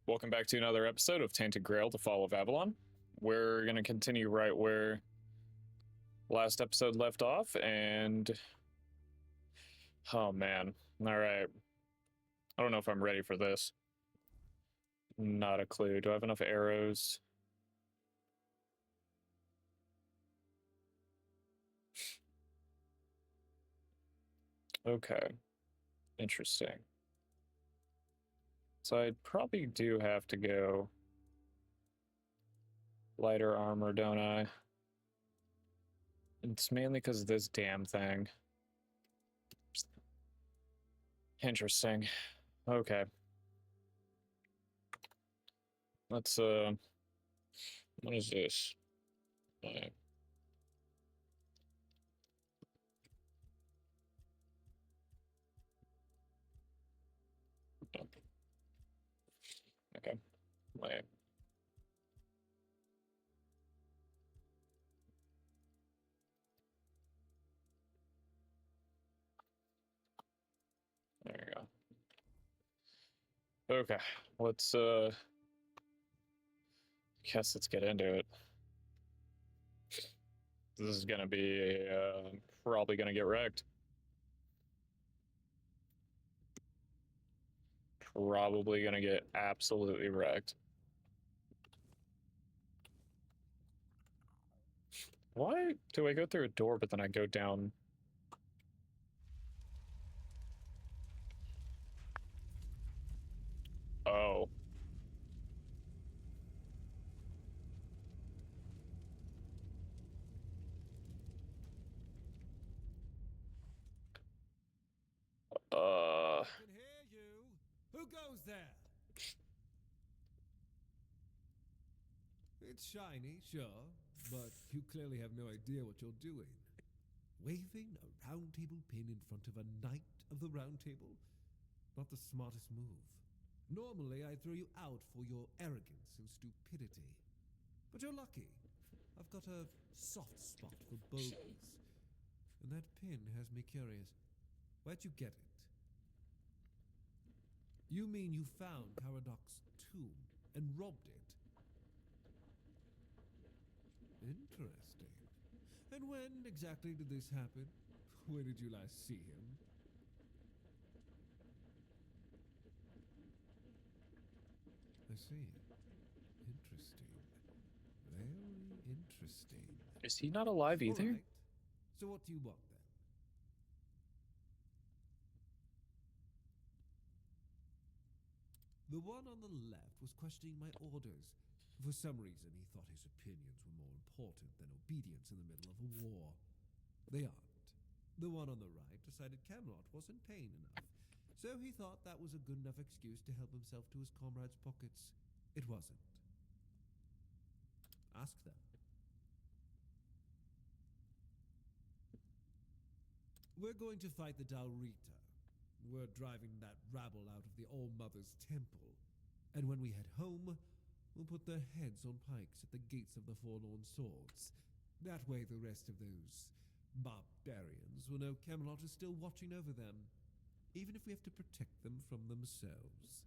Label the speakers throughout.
Speaker 1: Welcome back to another episode of Tainted Grail, The Fall of Avalon. We're going to continue right where last episode left off, and... oh man. Alright. I don't know if I'm ready for this. Not a clue. Do I have enough arrows? Okay. Interesting. So I probably do have to go lighter armor, don't I? It's mainly because of this damn thing. Interesting. Okay. Let's, what is this? Okay. Wait. There you go. Okay, let's guess let's get into it. This is gonna be probably gonna get wrecked. Probably gonna get absolutely wrecked. Why do I go through a door but then I go down? Oh.
Speaker 2: I can hear you. Who goes there? It's shiny, sure, but you clearly have no idea what you're doing. Waving a round table pin in front of a knight of the round table? Not the smartest move. Normally, I'd throw you out for your arrogance and stupidity. But you're lucky. I've got a soft spot for boldness. And that pin has me curious. Where'd you get it? You mean you found Caradox's tomb and robbed it? Interesting. And when exactly did this happen? Where did you last see him? I see. Interesting. Very interesting.
Speaker 1: Is he not alive either?
Speaker 2: All right. So what do you want then? The one on the left was questioning my orders. For some reason, he thought his opinions were more important than obedience in the middle of a war. They aren't. The one on the right decided Camelot wasn't paying enough, so he thought that was a good enough excuse to help himself to his comrades' pockets. It wasn't. Ask them. We're going to fight the Dalrita. We're driving that rabble out of the All-Mother's temple. And when we head home, we'll put their heads on pikes at the gates of the Forlorn Swords. That way the rest of those barbarians will know Camelot is still watching over them, even if we have to protect them from themselves.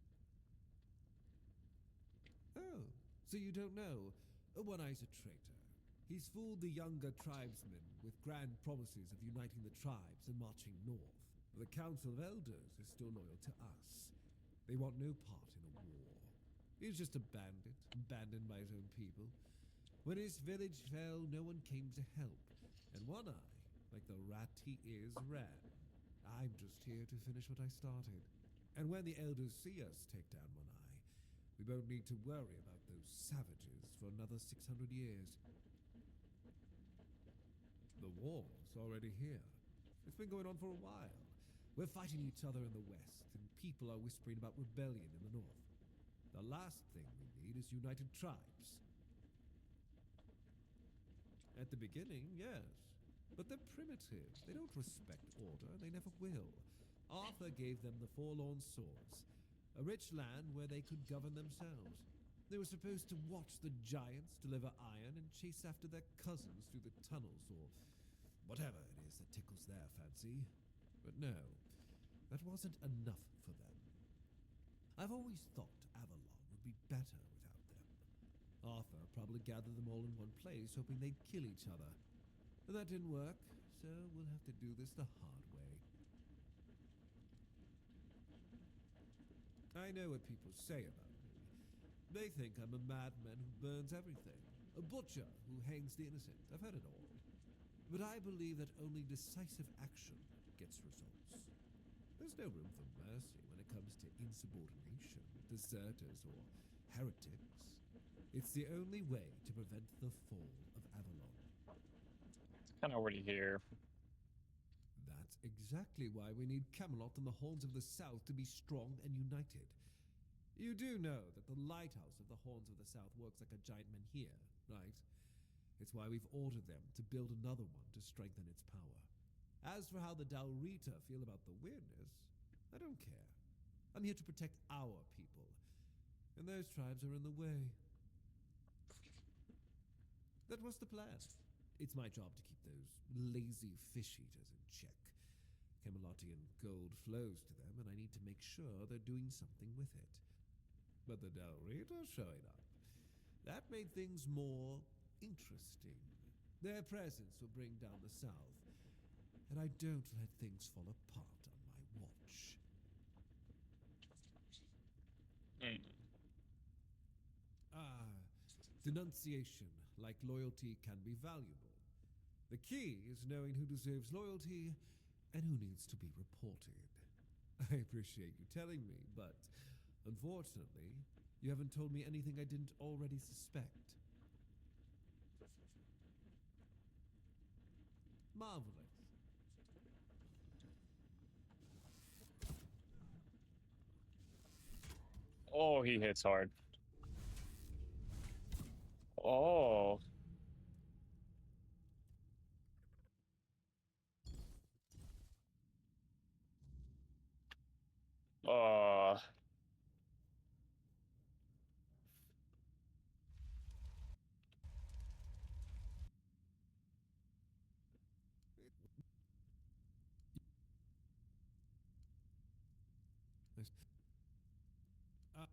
Speaker 2: Oh, so you don't know? One-Eye's a traitor. He's fooled the younger tribesmen with grand promises of uniting the tribes and marching north. The Council of Elders is still loyal to us. They want no part in a war. He's just a bandit, abandoned by his own people. When his village fell, no one came to help. And One-Eye, like the rat he is, ran. I'm just here to finish what I started. And when the Elders see us take down One-Eye, we won't need to worry about those savages for another 600 years. The war's already here. It's been going on for a while. We're fighting each other in the west, and people are whispering about rebellion in the north. The last thing we need is united tribes. At the beginning, yes. But they're primitive. They don't respect order, and they never will. Arthur gave them the Forlorn Swords, a rich land where they could govern themselves. They were supposed to watch the giants deliver iron and chase after their cousins through the tunnels, or whatever it is that tickles their fancy. But no, that wasn't enough for them. I've always thought Avalon would be better without them. Arthur probably gathered them all in one place, hoping they'd kill each other. But that didn't work, so we'll have to do this the hard way. I know what people say about me. They think I'm a madman who burns everything, a butcher who hangs the innocent. I've heard it all. But I believe that only decisive action gets results. There's no room for mercy when it comes to insubordination, deserters, or heretics. It's the only way to prevent the fall of Avalon.
Speaker 1: It's kind of already here.
Speaker 2: That's exactly why we need Camelot and the Horns of the South to be strong and united. You do know that the lighthouse of the Horns of the South works like a giant menhir, right? It's why we've ordered them to build another one to strengthen its power. As for how the Dalrita feel about the weirdness, I don't care. I'm here to protect our people, and those tribes are in the way. That was the plan. It's my job to keep those lazy fish eaters in check. Camelotian gold flows to them, and I need to make sure they're doing something with it. But the Dalrita showing up, that made things more interesting. Their presence will bring down the South, and I don't let things fall apart on my watch. Denunciation, like loyalty, can be valuable. The key is knowing who deserves loyalty and who needs to be reported. I appreciate you telling me, but unfortunately, you haven't told me anything I didn't already suspect. Marvelous.
Speaker 1: Oh, he hits hard. Oh. Uh.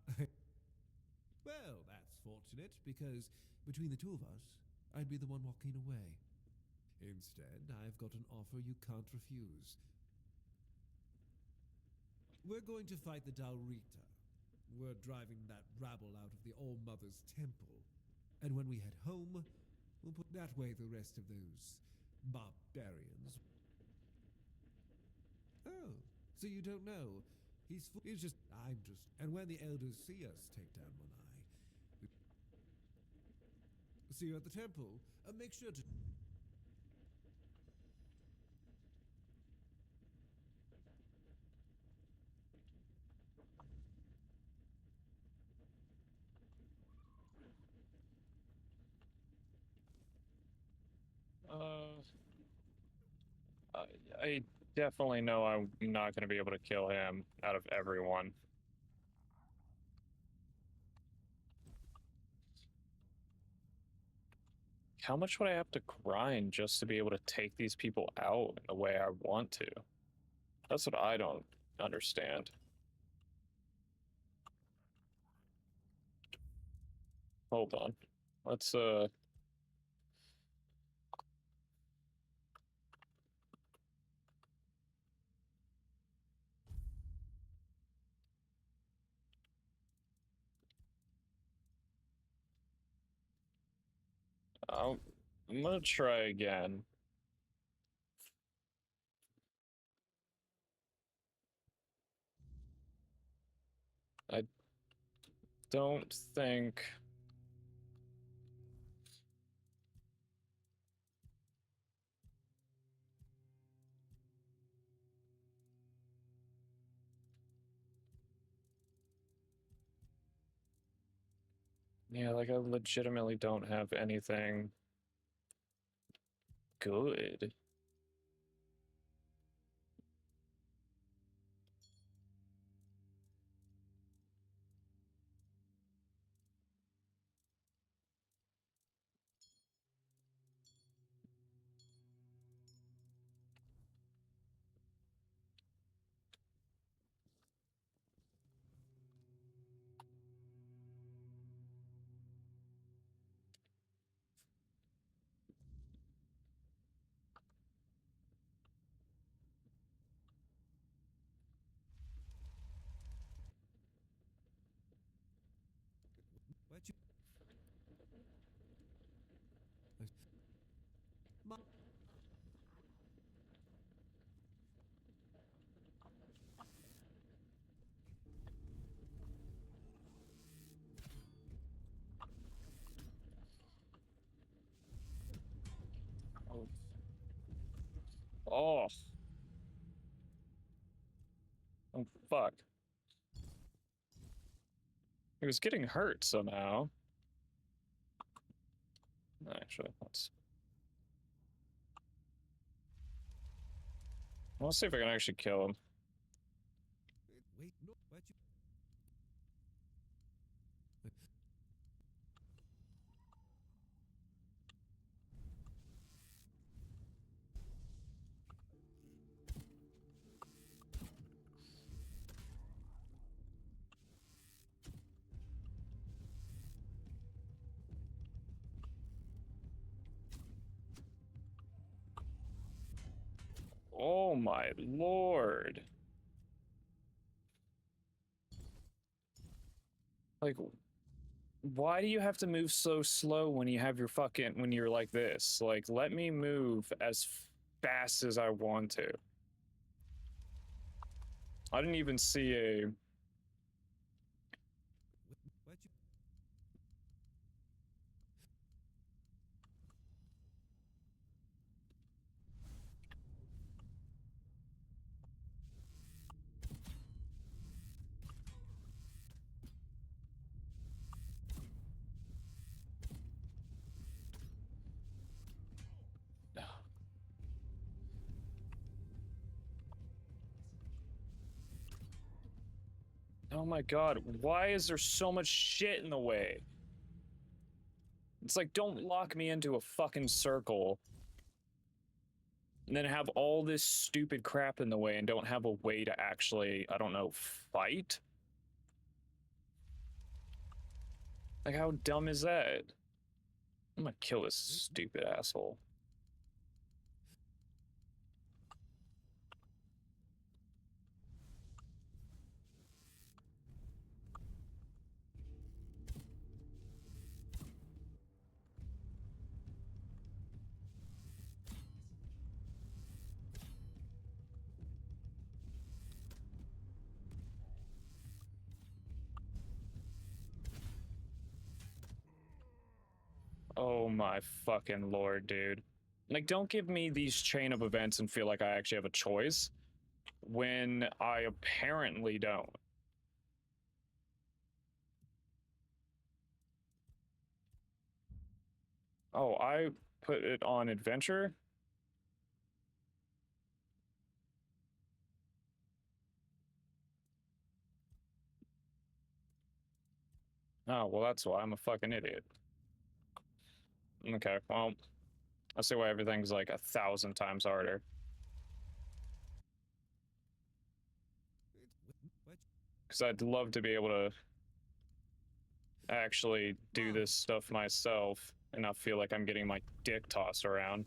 Speaker 2: Uh, well, that's fortunate, because between the two of us, I'd be the one walking away. Instead, I've got an offer you can't refuse. We're going to fight the Dalrita. We're driving that rabble out of the All-Mother's temple. And when we head home, we'll put that way the rest of those barbarians. Oh, so you don't know? And when the elders see us take down one eye, see you at the temple. Make sure to.
Speaker 1: Uh. I definitely know I'm not going to be able to kill him out of everyone. How much would I have to grind just to be able to take these people out in the way I want to? That's what I don't understand. Hold on. Let's I'll, I'm gonna try again. I don't think. Yeah, like I legitimately don't have anything good. Oh. Oh, fuck. He was getting hurt somehow. Actually, let's see if I can actually kill him.
Speaker 2: Wait, no, where'd you...
Speaker 1: Oh my lord. Like, why do you have to move so slow when you have your when you're like this? Like, let me move as fast as I want to. I didn't even see a...
Speaker 2: Where'd you...
Speaker 1: Oh my god, why is there so much shit in the way? It's like, don't lock me into a fucking circle and then have all this stupid crap in the way and don't have a way to actually, I don't know, fight? Like, how dumb is that? I'm gonna kill this stupid asshole. Oh my fucking lord, dude. Like, don't give me these chain of events and feel like I actually have a choice when I apparently don't. Oh, I put it on adventure? Oh, well, that's why I'm a fucking idiot. Okay, well, I see why everything's like 1,000 times harder.
Speaker 2: Where'd you...
Speaker 1: Because I'd love to be able to actually do this stuff myself and not feel like I'm getting my dick tossed around.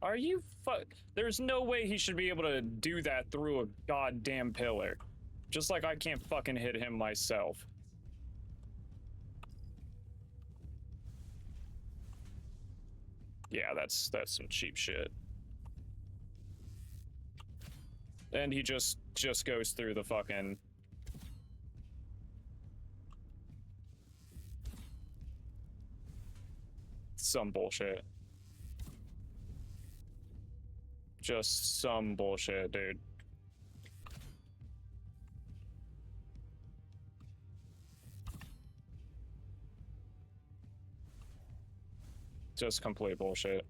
Speaker 1: Are you There's no way he should be able to do that through a goddamn pillar. Just like I can't fucking hit him myself. Yeah, that's some cheap shit. And he just goes through the fucking... Some bullshit. Just some bullshit, dude. Just complete bullshit.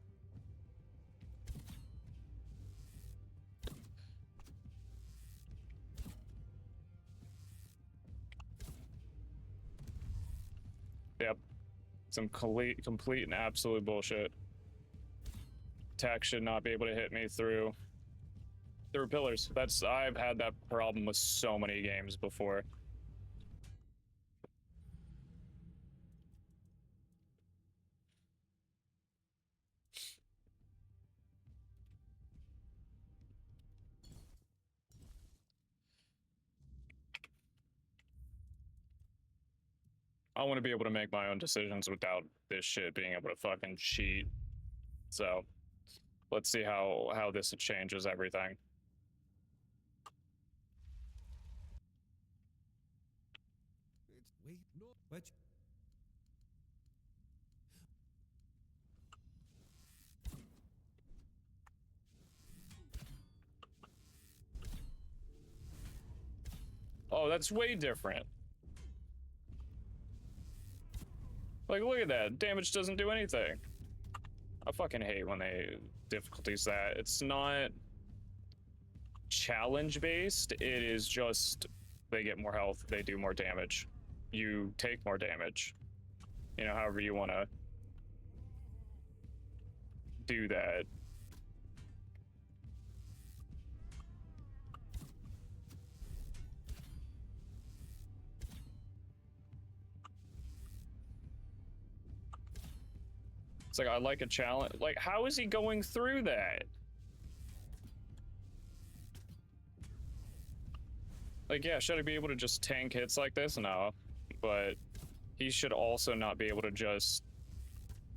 Speaker 1: Yep. Some complete and absolute bullshit. Tech should not be able to hit me through pillars. I've had that problem with so many games before. I want to be able to make my own decisions without this shit being able to fucking cheat. So let's see how this changes everything.
Speaker 2: Wait, no, but
Speaker 1: Oh, that's way different. Like, look at that. Damage doesn't do anything. I fucking hate when they difficulties that. It's not challenge based. It is just they get more health, they do more damage. You take more damage. You know, however you want to do that. It's like, I like a challenge. Like, how is he going through that? Like, yeah, should I be able to just tank hits like this? No. But he should also not be able to just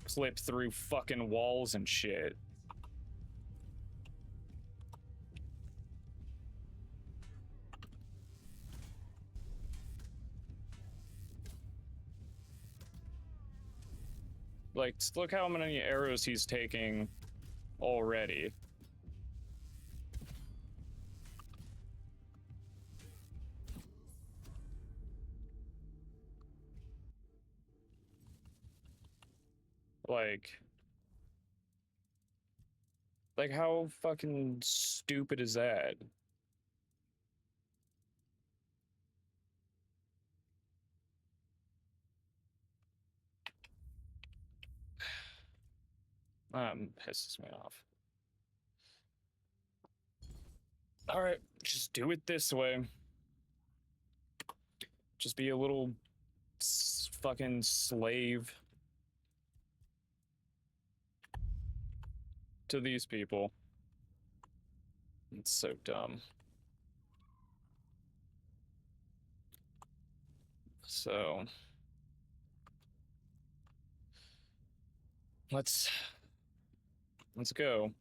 Speaker 1: clip through fucking walls and shit. Like, look how many arrows he's taking already. Like how fucking stupid is that? Pisses me off. All right, just do it this way. Just be a little fucking slave to these people. It's so dumb. So let's go.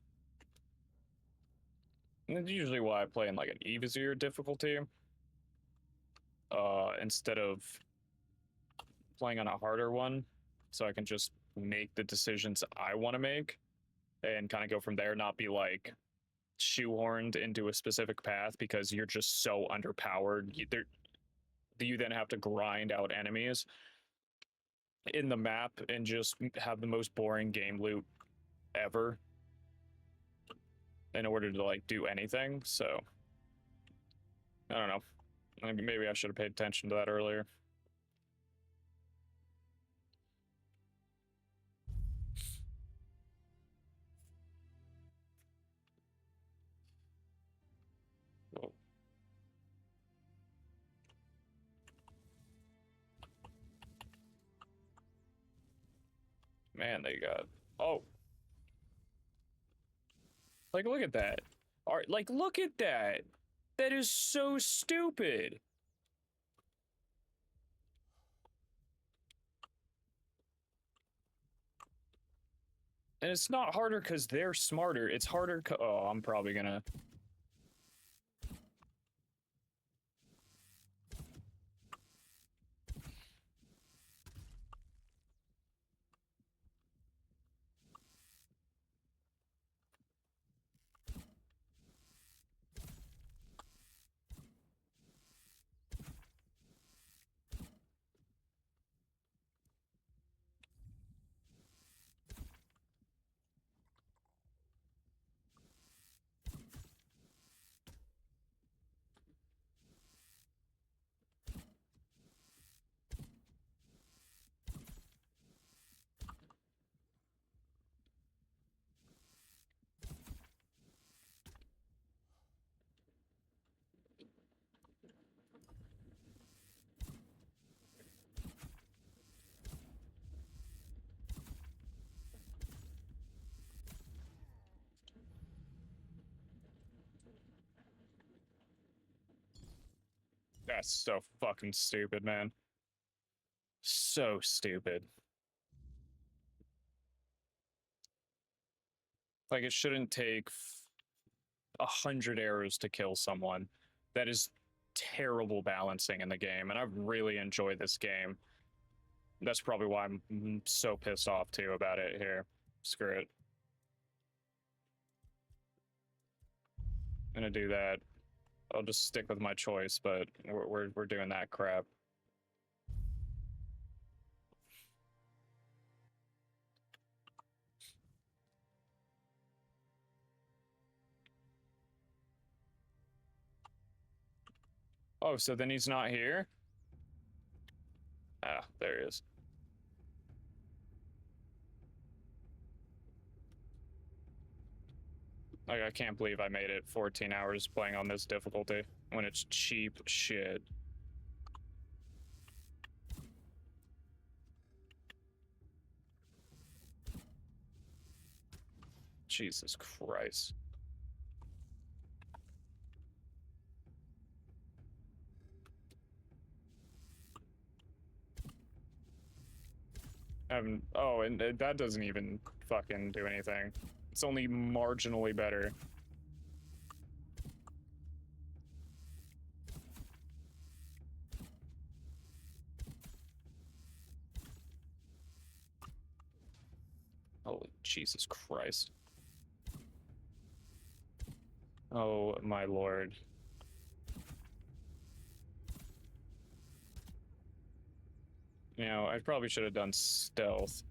Speaker 1: And that's usually why I play in like an easier difficulty, instead of playing on a harder one, so I can just make the decisions I want to make and kind of go from there, not be like shoehorned into a specific path because you're just so underpowered. You then have to grind out enemies in the map and just have the most boring game loop ever in order to like do anything. So I don't know. Maybe I should have paid attention to that earlier. Whoa. Man, they got. Oh. Like, look at that. All right, like, look at that. That is so stupid. And it's not harder because they're smarter. It's harder. Oh, I'm probably gonna. That's so fucking stupid, man. So stupid. Like, it shouldn't take 100 arrows to kill someone. That is terrible balancing in the game, and I really enjoy this game. That's probably why I'm so pissed off too about it here. Screw it. I'm gonna do that. I'll just stick with my choice, but we're doing that crap. Oh, so then he's not here? Ah, there he is. Like, I can't believe I made it 14 hours playing on this difficulty when it's cheap shit. Jesus Christ. Oh, and that doesn't even fucking do anything. It's only marginally better. Holy Jesus Christ. Oh my lord. You know, I probably should have done stealth.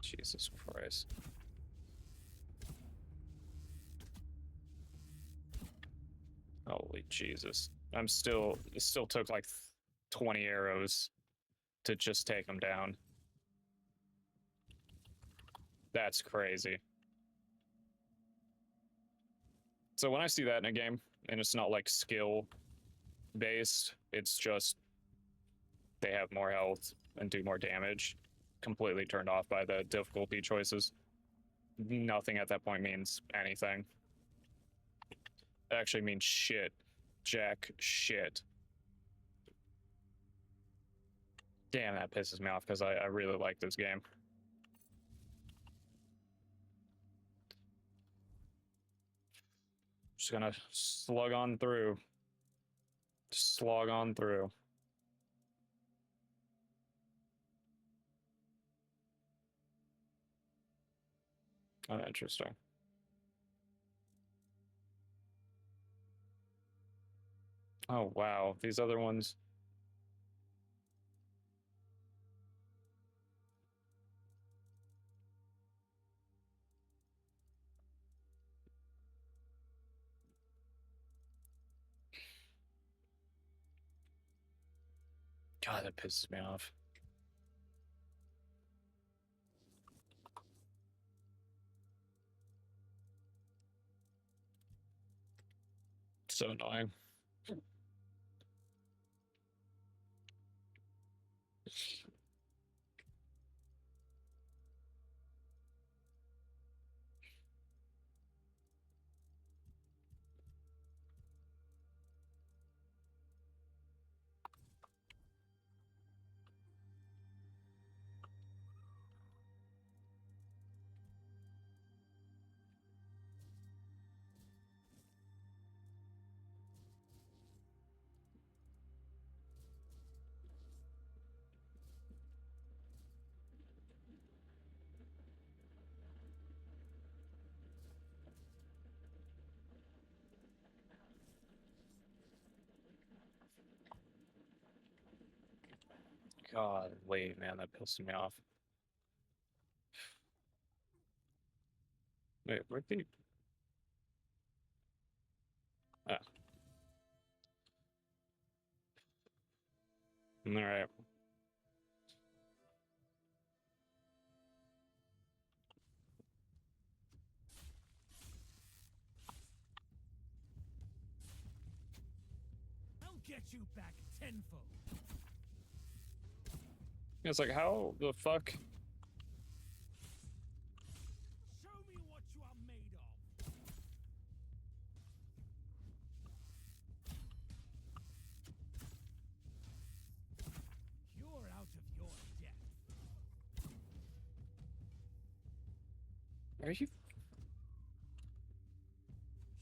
Speaker 1: Jesus Christ. Holy Jesus. It still took like 20 arrows to just take him down. That's crazy. So when I see that in a game, and it's not like skill based, it's just they have more health and do more damage, completely turned off by the difficulty choices. Nothing at that point means anything. It actually means shit. Jack shit. Damn, that pisses me off because I really like this game. Just gonna slug on through. Just slog on through. Oh, interesting. Oh, wow. These other ones. God, that pisses me off. So annoying. God, wait, man, that pisses me off. Wait, where'd the... Ah. Alright.
Speaker 3: get you back tenfold.
Speaker 1: It's like, how the fuck?
Speaker 3: Show me what you are made of. You're out of your depth.
Speaker 1: Are you?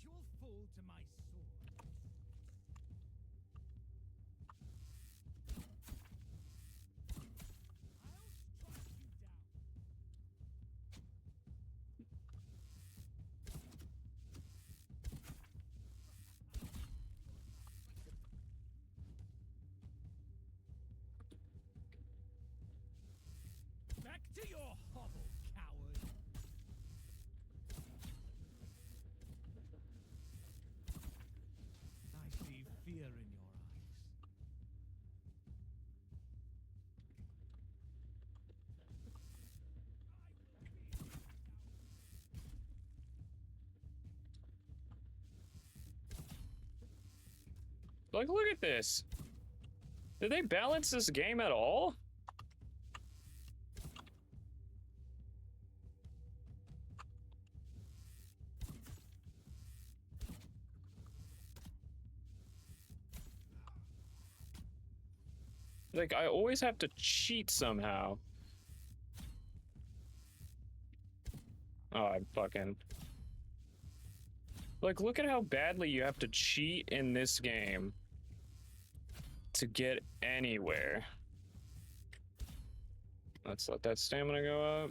Speaker 3: You'll fall to my sword. I'll strike you down. Back to your hovel, coward. I see fear in your eyes.
Speaker 1: Like, look at this. Did they balance this game at all? Like, I always have to cheat somehow. Oh, I fucking... Like, look at how badly you have to cheat in this game to get anywhere. Let's let that stamina go up.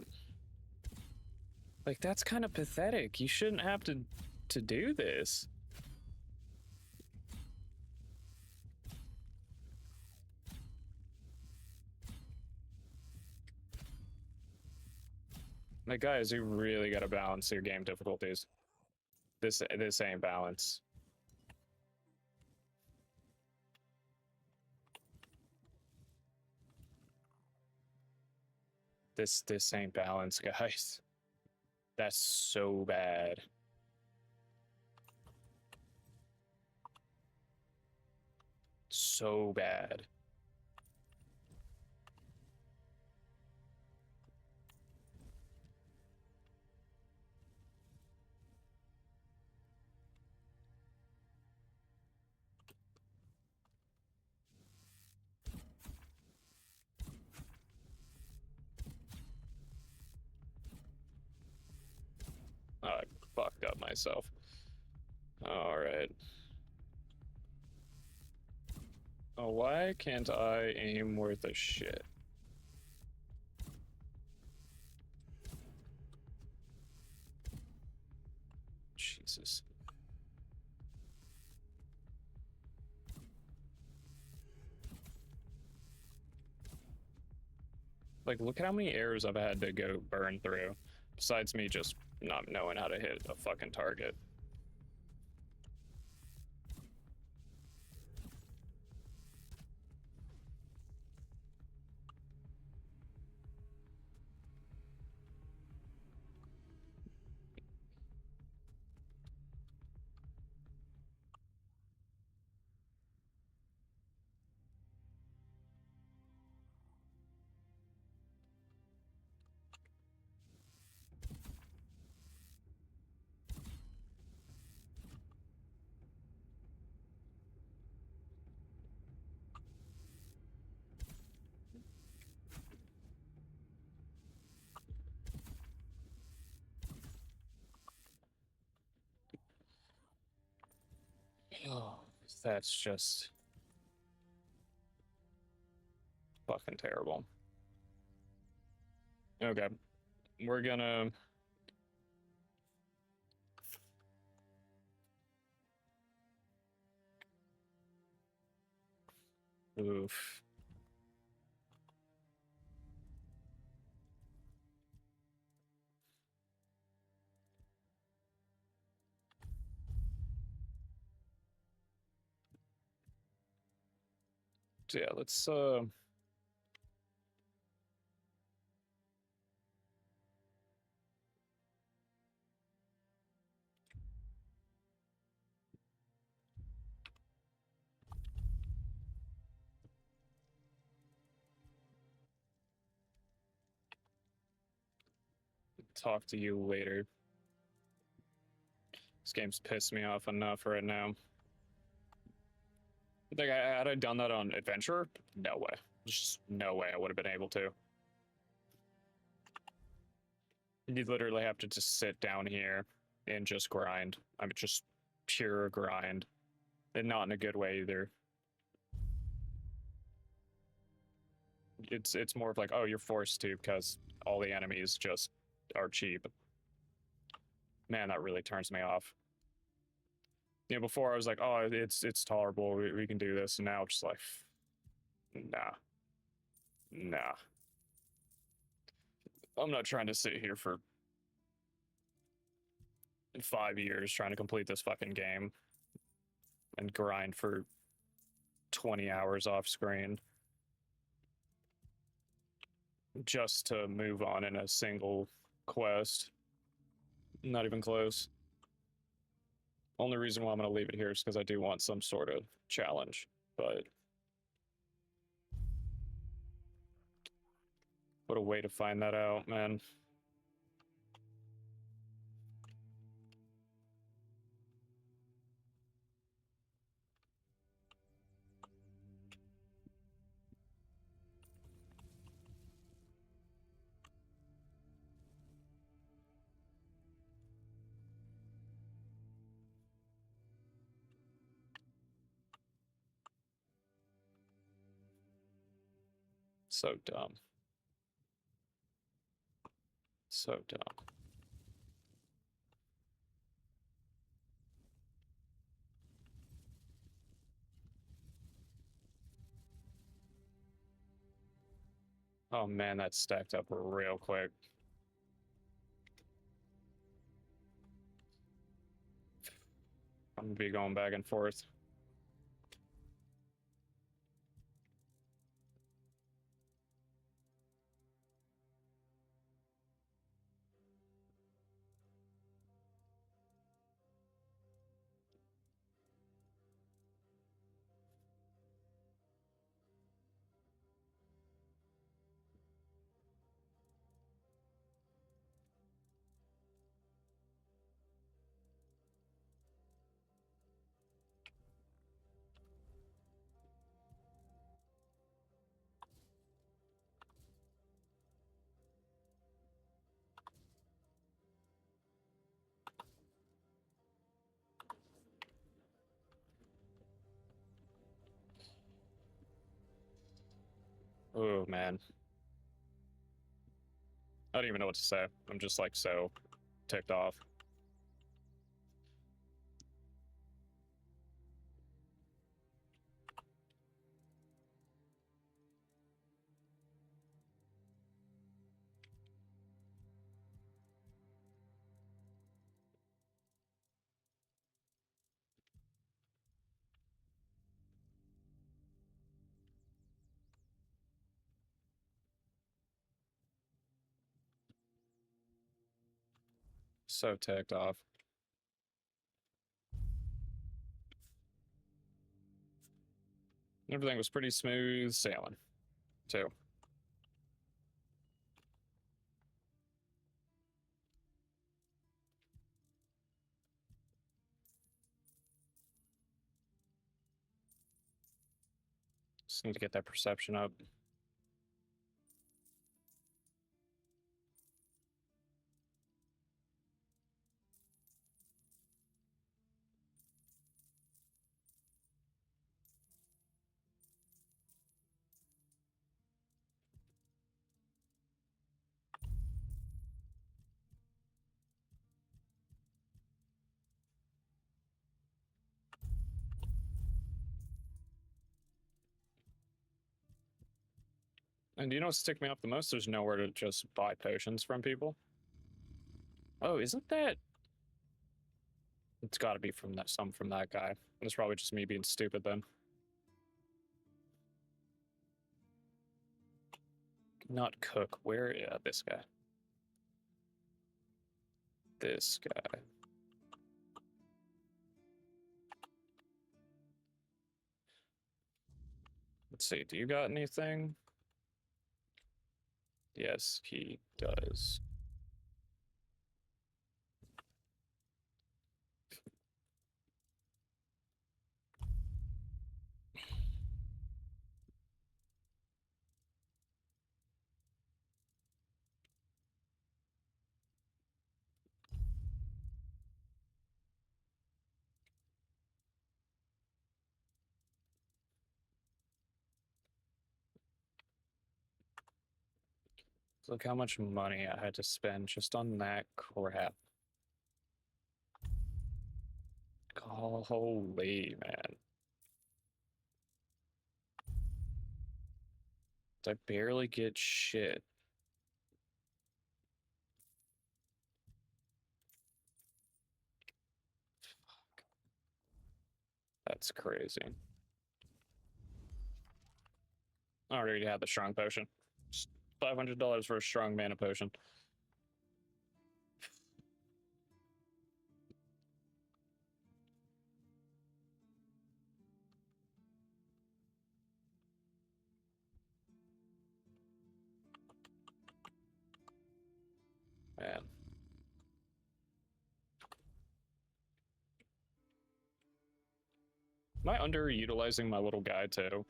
Speaker 1: Like, that's kind of pathetic. You shouldn't have to do this. Like, guys, you really gotta balance your game difficulties. This ain't balance. This ain't balance, guys. That's so bad. So bad. Oh, I fucked up myself. All right. Oh, why can't I aim worth a shit? Jesus. Like, look at how many arrows I've had to go burn through, besides me just not knowing how to hit a fucking target. Oh, that's just fucking terrible. Okay, we're gonna... Oof. So yeah, let's talk to you later. This game's pissed me off enough right now. I think had I done that on Adventure, no way. Just no way I would have been able to. You literally have to just sit down here and just grind. I mean, just pure grind. And not in a good way either. It's more of like, oh, you're forced to because all the enemies just are cheap. Man, that really turns me off. You know, before I was like, oh, it's tolerable, we can do this, and now it's just like, nah. I'm not trying to sit here for 5 years trying to complete this fucking game and grind for 20 hours off screen just to move on in a single quest. Not even close. Only reason why I'm going to leave it here is because I do want some sort of challenge, but what a way to find that out, man. So dumb. So dumb. Oh man, that stacked up real quick. I'm gonna be going back and forth. Oh man. I don't even know what to say. I'm just like so ticked off. So ticked off. Everything was pretty smooth sailing, too. Just need to get that perception up. And do you know what's ticked me off the most? There's nowhere to just buy potions from people. Oh, isn't that? It's got to be from that. Some from that guy. It's probably just me being stupid then. Not Cook. Where? Yeah, this guy. This guy. Let's see. Do you got anything? Yes, he does. Look how much money I had to spend just on that crap. Holy man. I barely get shit. Fuck. That's crazy. I already had the strong potion. Just $500 for a strong mana potion. Man. Am I underutilizing my little guy too?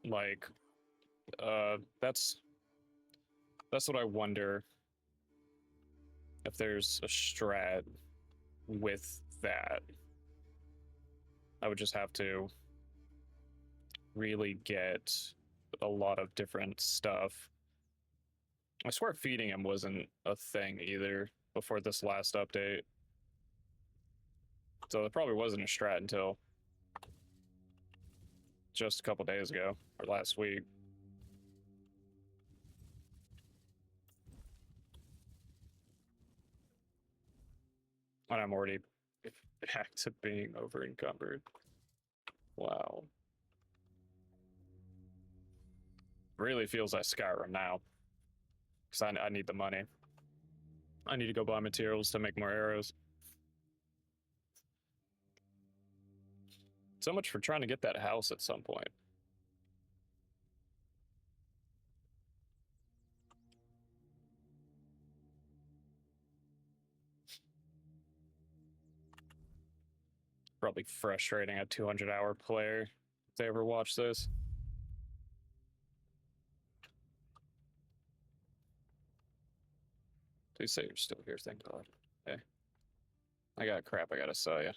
Speaker 1: Like, that's what I wonder, if there's a strat with that. I would just have to really get a lot of different stuff. I swear feeding him wasn't a thing either before this last update. So there probably wasn't a strat until just a couple days ago, or last week. And I'm already back to being over encumbered. Wow. Really feels like Skyrim now. Because I need the money. I need to go buy materials to make more arrows. So much for trying to get that house at some point. Probably frustrating a 200-hour player if they ever watch this. Please say you're still here, thank God. Hey. I got crap I gotta sell you.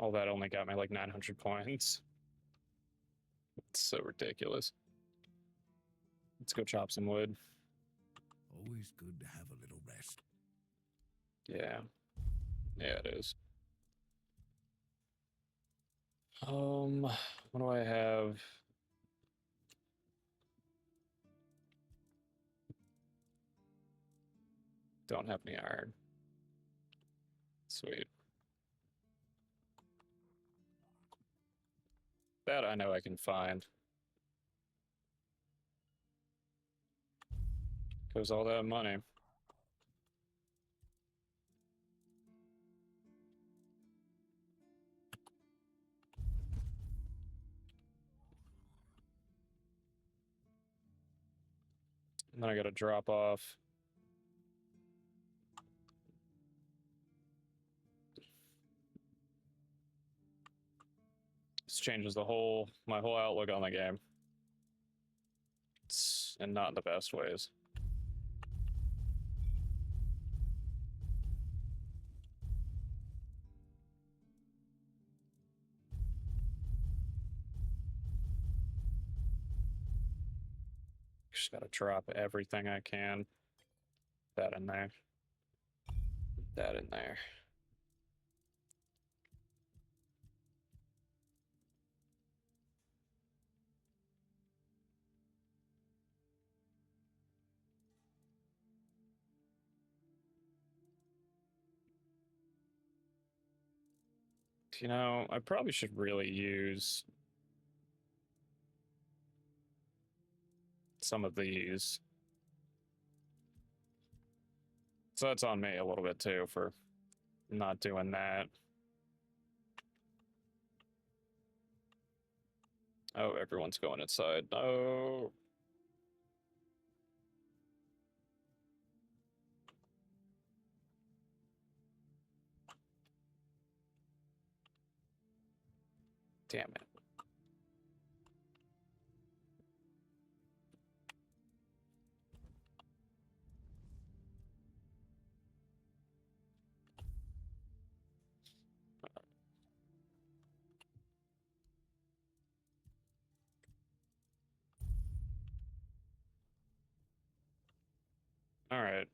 Speaker 1: All that only got me like 900 points. It's so ridiculous. Let's go chop some wood.
Speaker 2: Always good to have a little rest.
Speaker 1: Yeah. Yeah, it is. What do I have? Don't have any iron. Sweet. That I know I can find. Goes all that money. And then I gotta drop off. This changes my whole outlook on the game. And not in the best ways. Just gotta drop everything I can. That in there. That in there. You know, I probably should really use some of these. So that's on me a little bit too for not doing that. Oh, everyone's going inside. Oh. Damn it. All right.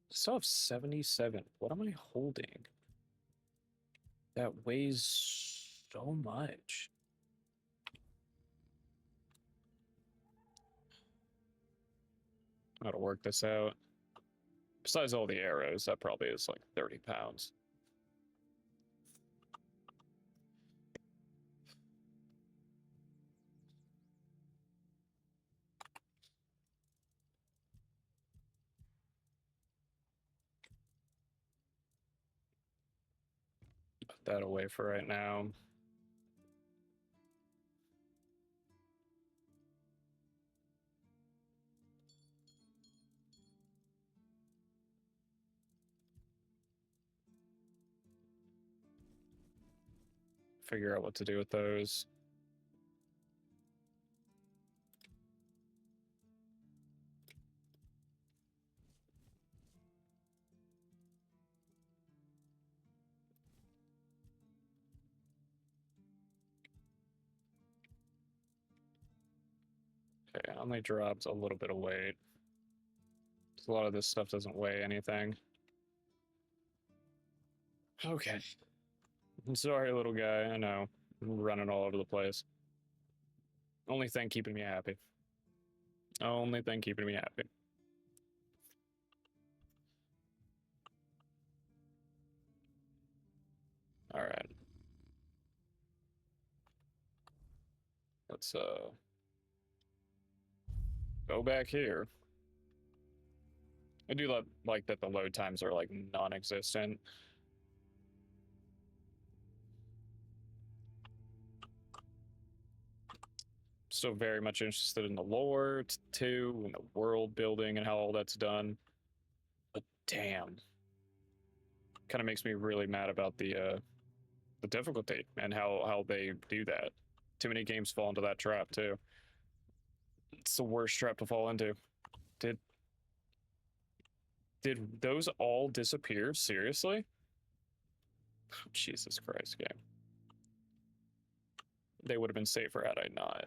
Speaker 1: Still have 77. What am I holding? That weighs so much. How to work this out. Besides all the arrows, that probably is like 30 pounds. Put that away for right now. Figure out what to do with those. Okay, I only dropped a little bit of weight. A lot of this stuff doesn't weigh anything. Okay. I'm sorry, little guy. I know. I'm running all over the place. Only thing keeping me happy. Only thing keeping me happy. All right. Let's go back here. I do like that the load times are like non-existent. Still very much interested in the lore too, and the world building and how all that's done. But damn, kind of makes me really mad about the difficulty and how they do that. Too many games fall into that trap too. It's the worst trap to fall into. Did did those all disappear? Seriously? Oh, Jesus Christ, game. They would have been safer had I not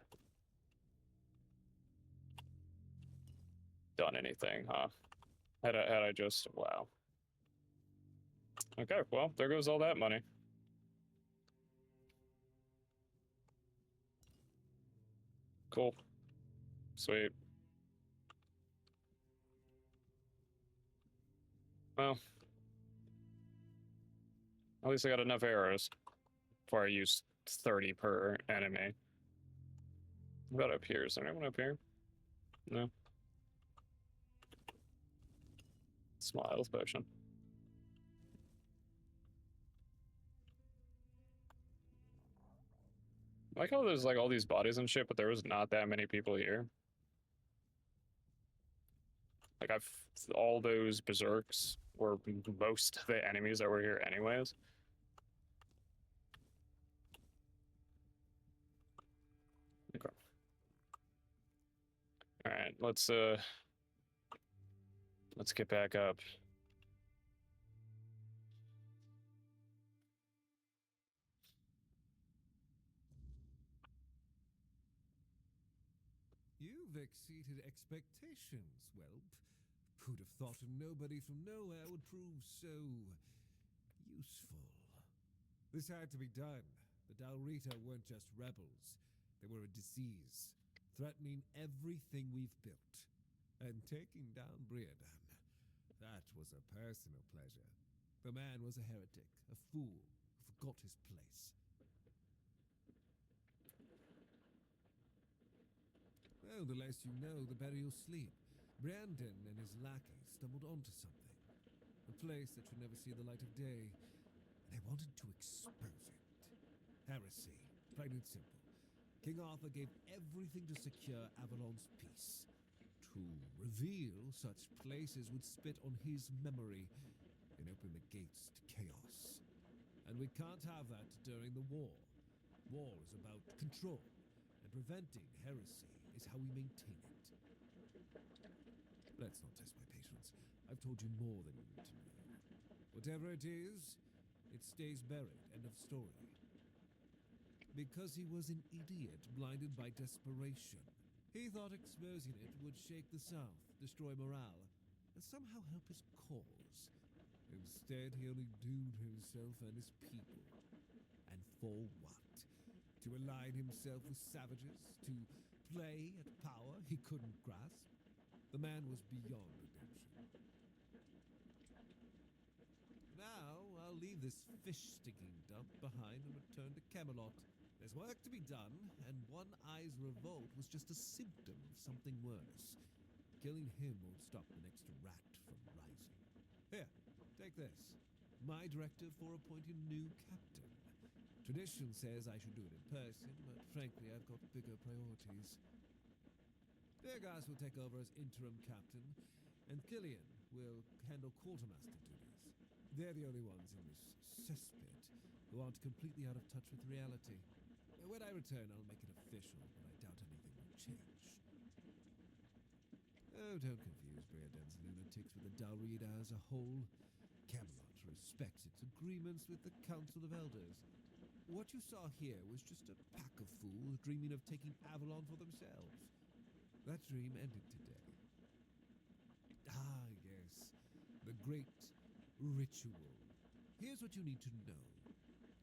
Speaker 1: done anything, huh? Had I just, wow. Okay, well, there goes all that money. Cool. Sweet. Well, at least I got enough arrows before I use 30 per enemy. What about up here? Is there anyone up here? No. Small health potion. I like how there's like all these bodies and shit, but there was not that many people here. Like all those berserks were most of the enemies that were here anyways. Okay. All right, let's get back up.
Speaker 2: You've exceeded expectations, Whelp. Who'd have thought a nobody from nowhere would prove so useful? This had to be done. The Dalrita weren't just rebels. They were a disease, threatening everything we've built. And taking down Briadan, that was a personal pleasure. The man was a heretic, a fool, who forgot his place. Oh, the less you know, the better you'll sleep. Brandon and his lackey stumbled onto something. A place that should never see the light of day. And they wanted to expose it. Heresy, plain and simple. King Arthur gave everything to secure Avalon's peace. To reveal such places would spit on his memory and open the gates to chaos. And we can't have that during the war. War is about control, and preventing heresy is how we maintain it. Let's not test my patience. I've told you more than you need to know. Whatever it is, it stays buried. End of story. Because he was an idiot blinded by desperation. He thought exposing it would shake the South, destroy morale, and somehow help his cause. Instead, he only doomed himself and his people. And for what? To align himself with savages? To play at power he couldn't grasp? The man was beyond redemption. Now, I'll leave this fish-sticking dump behind and return to Camelot. There's work to be done, and One Eye's revolt was just a symptom of something worse. Killing him won't stop the next rat from rising. Here, take this. My directive for appointing new captain. Tradition says I should do it in person, but frankly, I've got bigger priorities. Degas will take over as interim captain, and Killian will handle quartermaster duties. They're the only ones in this cesspit who aren't completely out of touch with reality. When I return, I'll make it official, but I doubt anything will change. Oh, don't confuse Breaden's lunatics with the Dalrida as a whole. Camelot respects its agreements with the Council of Elders. What you saw here was just a pack of fools dreaming of taking Avalon for themselves. That dream ended today. Ah, yes. The great ritual. Here's what you need to know.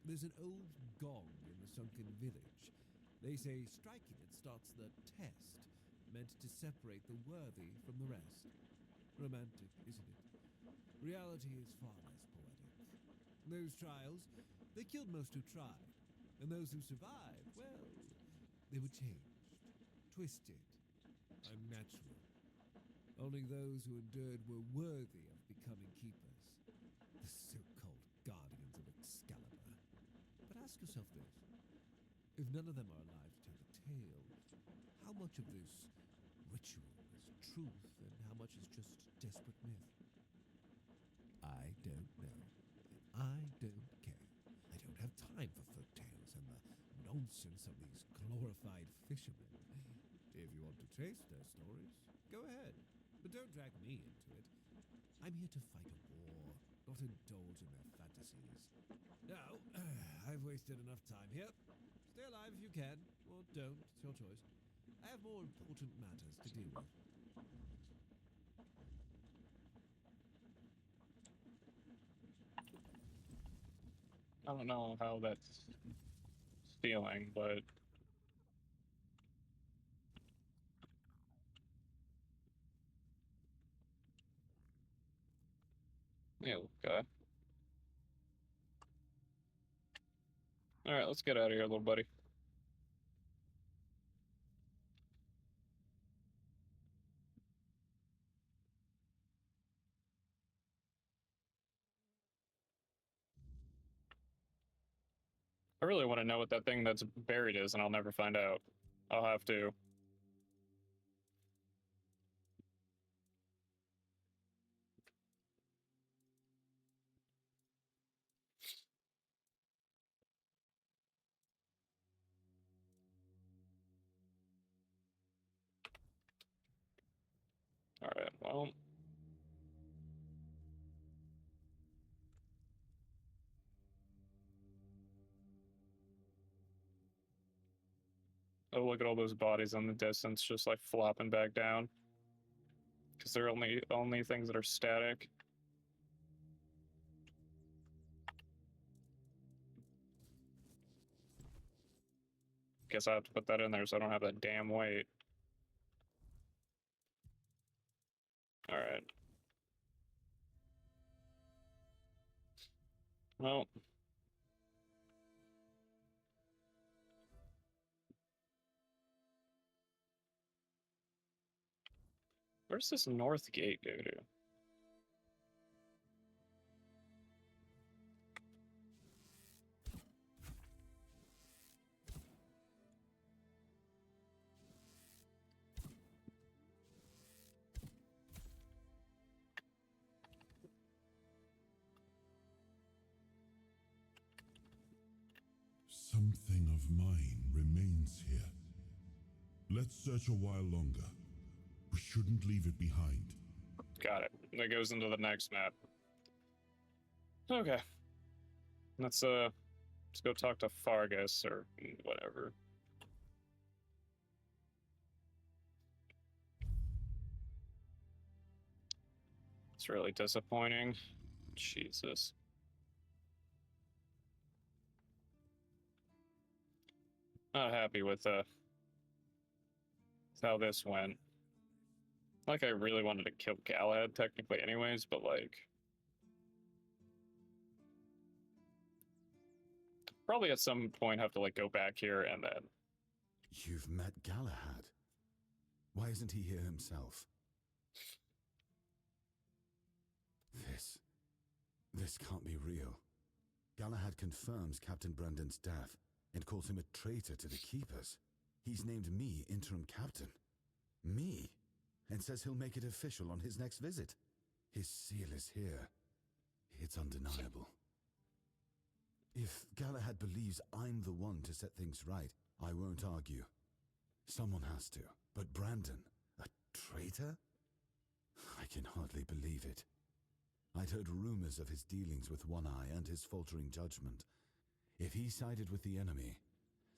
Speaker 2: There's an old gong in the sunken village. They say striking it starts the test, meant to separate the worthy from the rest. Romantic, isn't it? Reality is far less poetic. Those trials, they killed most who tried. And those who survived, well, they were changed, twisted, unnatural. Only those who endured were worthy of becoming keepers. The so-called guardians of Excalibur. But ask yourself this. If none of them are alive to tell the tale, how much of this ritual is truth and how much is just desperate myth? I don't know. And I don't care. I don't have time for folk tales and the nonsense of these glorified fishermen. If you want to trace their stories, go ahead. But don't drag me into it. I'm here to fight a war, not indulge in their fantasies. Now, I've wasted enough time here. Stay alive if you can, or don't, it's your choice. I have more important matters to deal with.
Speaker 1: I don't know how that's feeling, but yeah, okay. All right, let's get out of here, little buddy. I really want to know what that thing that's buried is, and I'll never find out. I'll have to. All right, well. Oh, look at all those bodies in the distance just like flopping back down. Because they're only things that are static. Guess I have to put that in there so I don't have that damn weight. All right. Well. Where's this north gate go to?
Speaker 4: Something of mine remains here. Let's search a while longer. We shouldn't leave it behind.
Speaker 1: Got it. That goes into the next map. Okay. Let's go talk to Fargus or whatever. It's really disappointing. Jesus. Not happy with how this went. Like, I really wanted to kill Galahad, technically, anyways, but, like... Probably at some point have to, like, go back here and then...
Speaker 5: You've met Galahad. Why isn't he here himself? This can't be real. Galahad confirms Captain Brandon's death and calls him a traitor to the Keepers. He's named me interim captain. Me? And says he'll make it official on his next visit. His seal is here. It's undeniable. If Galahad believes I'm the one to set things right, I won't argue. Someone has to. But Brandon, a traitor? I can hardly believe it. I'd heard rumors of his dealings with One Eye and his faltering judgment. If he sided with the enemy,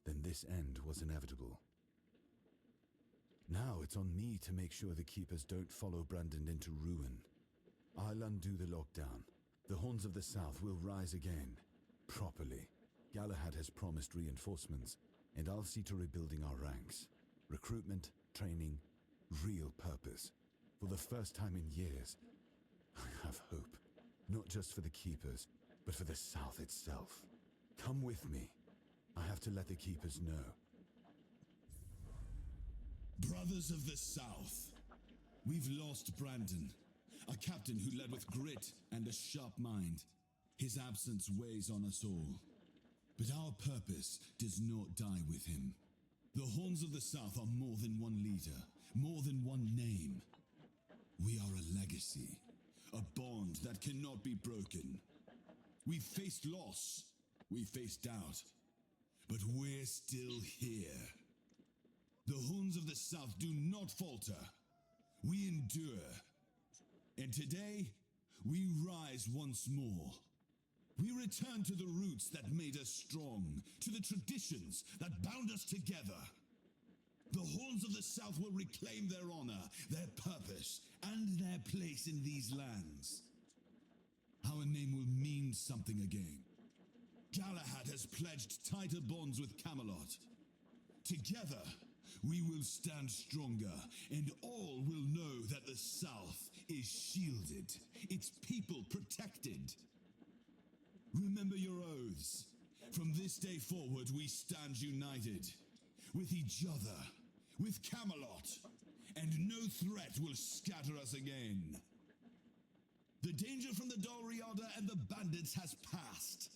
Speaker 5: then this end was inevitable. Now it's on me to make sure the Keepers don't follow Brandon into ruin. I'll undo the lockdown. The Horns of the South will rise again. Properly. Galahad has promised reinforcements, and I'll see to rebuilding our ranks. Recruitment, training, real purpose. For the first time in years, I have hope. Not just for the Keepers, but for the South itself. Come with me. I have to let the Keepers know.
Speaker 4: Brothers of the South, we've lost Brandon, a captain who led with grit and a sharp mind. His absence weighs on us all. But our purpose does not die with him. The Horns of the South are more than one leader, more than one name. We are a legacy, a bond that cannot be broken. We faced loss, we faced doubt, but we're still here. The Horns of the South do not falter. We endure. And today, we rise once more. We return to the roots that made us strong, to the traditions that bound us together. The Horns of the South will reclaim their honor, their purpose, and their place in these lands. Our name will mean something again. Galahad has pledged tighter bonds with Camelot. Together, we will stand stronger, and all will know that the South is shielded, its people protected. Remember your oaths. From this day forward, we stand united. With each other, with Camelot, and no threat will scatter us again. The danger from the Dalriada and the bandits has passed,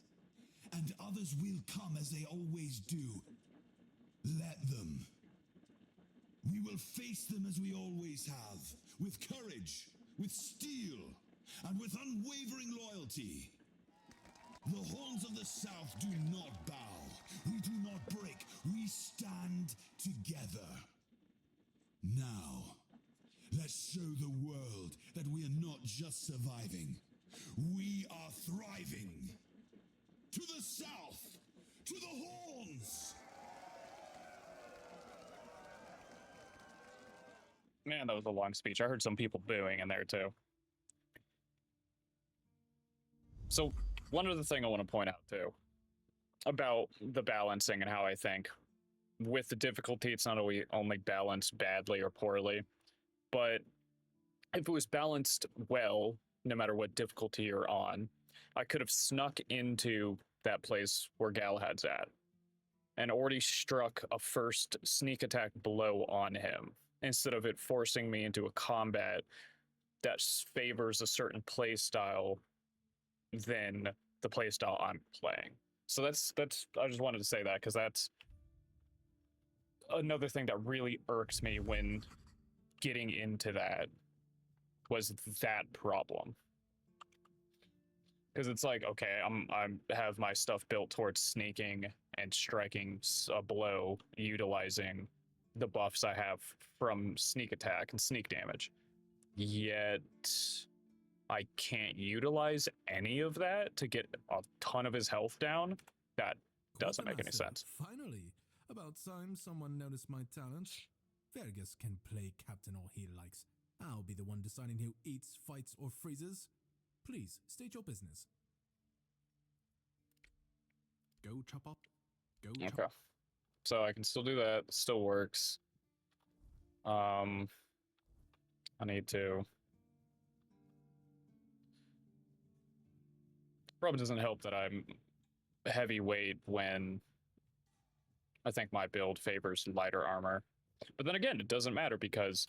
Speaker 4: and others will come as they always do. Let them. We will face them as we always have, with courage, with steel, and with unwavering loyalty. The Horns of the South do not bow. We do not break. We stand together. Now, let's show the world that we are not just surviving. We are thriving. To the South! To the Horns!
Speaker 1: Man, that was a long speech. I heard some people booing in there, too. So, one other thing I want to point out, too, about the balancing and how I think with the difficulty, it's not only balanced badly or poorly, but if it was balanced well, no matter what difficulty you're on, I could have snuck into that place where Galahad's at and already struck a first sneak attack blow on him instead of it forcing me into a combat that favors a certain play style than the play style I'm playing. So that's I just wanted to say that because that's another thing that really irks me when getting into that was that problem. Because it's like, okay, I have my stuff built towards sneaking and striking a blow, utilizing the buffs I have from sneak attack and sneak damage. Yet I can't utilize any of that to get a ton of his health down. That doesn't make any sense.
Speaker 6: Finally, about time someone noticed my talent. Fergus can play captain all he likes. I'll be the one deciding who eats, fights, or freezes. Please, state your business. Go chop up. Go chop
Speaker 1: Okay. So I can still do that. Still works. I need to. Probably doesn't help that I'm heavyweight when I think my build favors lighter armor. But then again, it doesn't matter because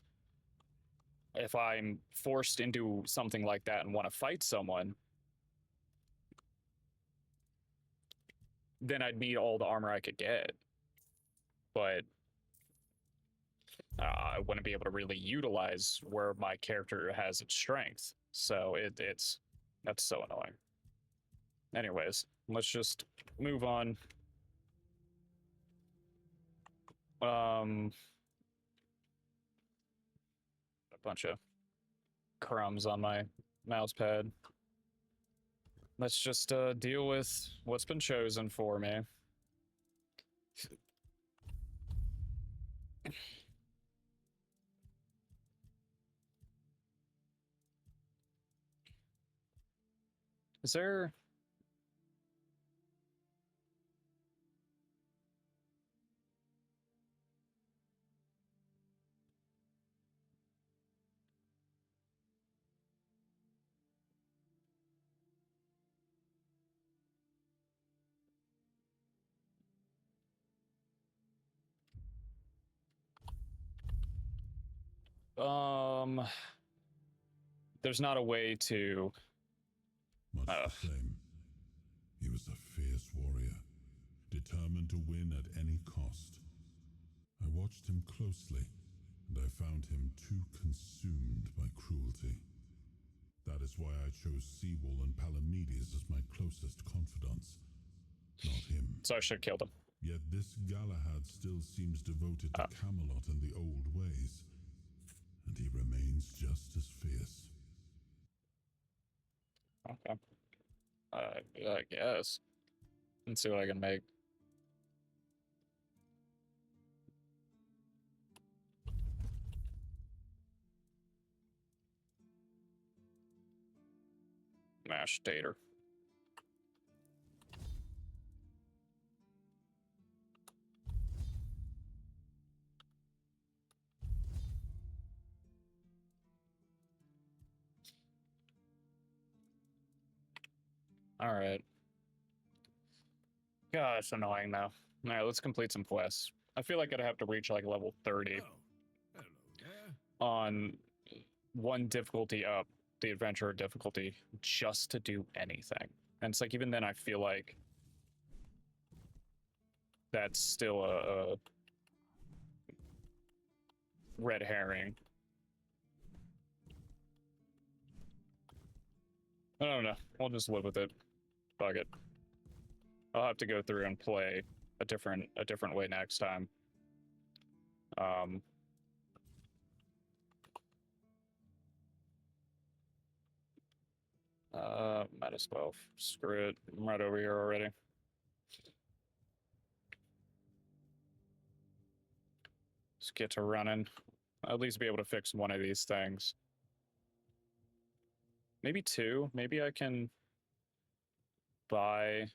Speaker 1: if I'm forced into something like that and want to fight someone, then I'd need all the armor I could get. But I wouldn't be able to really utilize where my character has its strength. So that's so annoying. Anyways, let's just move on. A bunch of crumbs on my mouse pad. Let's just deal with what's been chosen for me. Is there... There's not a way to...
Speaker 4: Much the same. He was a fierce warrior, determined to win at any cost. I watched him closely, and I found him too consumed by cruelty. That is why I chose Seawall and Palamedes as my closest confidants, not him.
Speaker 1: So I should have killed him.
Speaker 4: Yet this Galahad still seems devoted to Camelot and the old ways, and he remains just as fierce.
Speaker 1: Okay. I guess. Let's see what I can make. Mashed tater. All right. God, it's annoying now. All right, let's complete some quests. I feel like I'd have to reach like level 30
Speaker 2: Oh, hello there.
Speaker 1: on one difficulty up, the adventurer difficulty, just to do anything. And it's like, even then, I feel like that's still a red herring. I don't know. We'll just live with it. Fuck it. I'll have to go through and play a different way next time. Might as well. Screw it. I'm right over here already. Just get to running. I'll at least be able to fix one of these things. Maybe two. Maybe I can buy...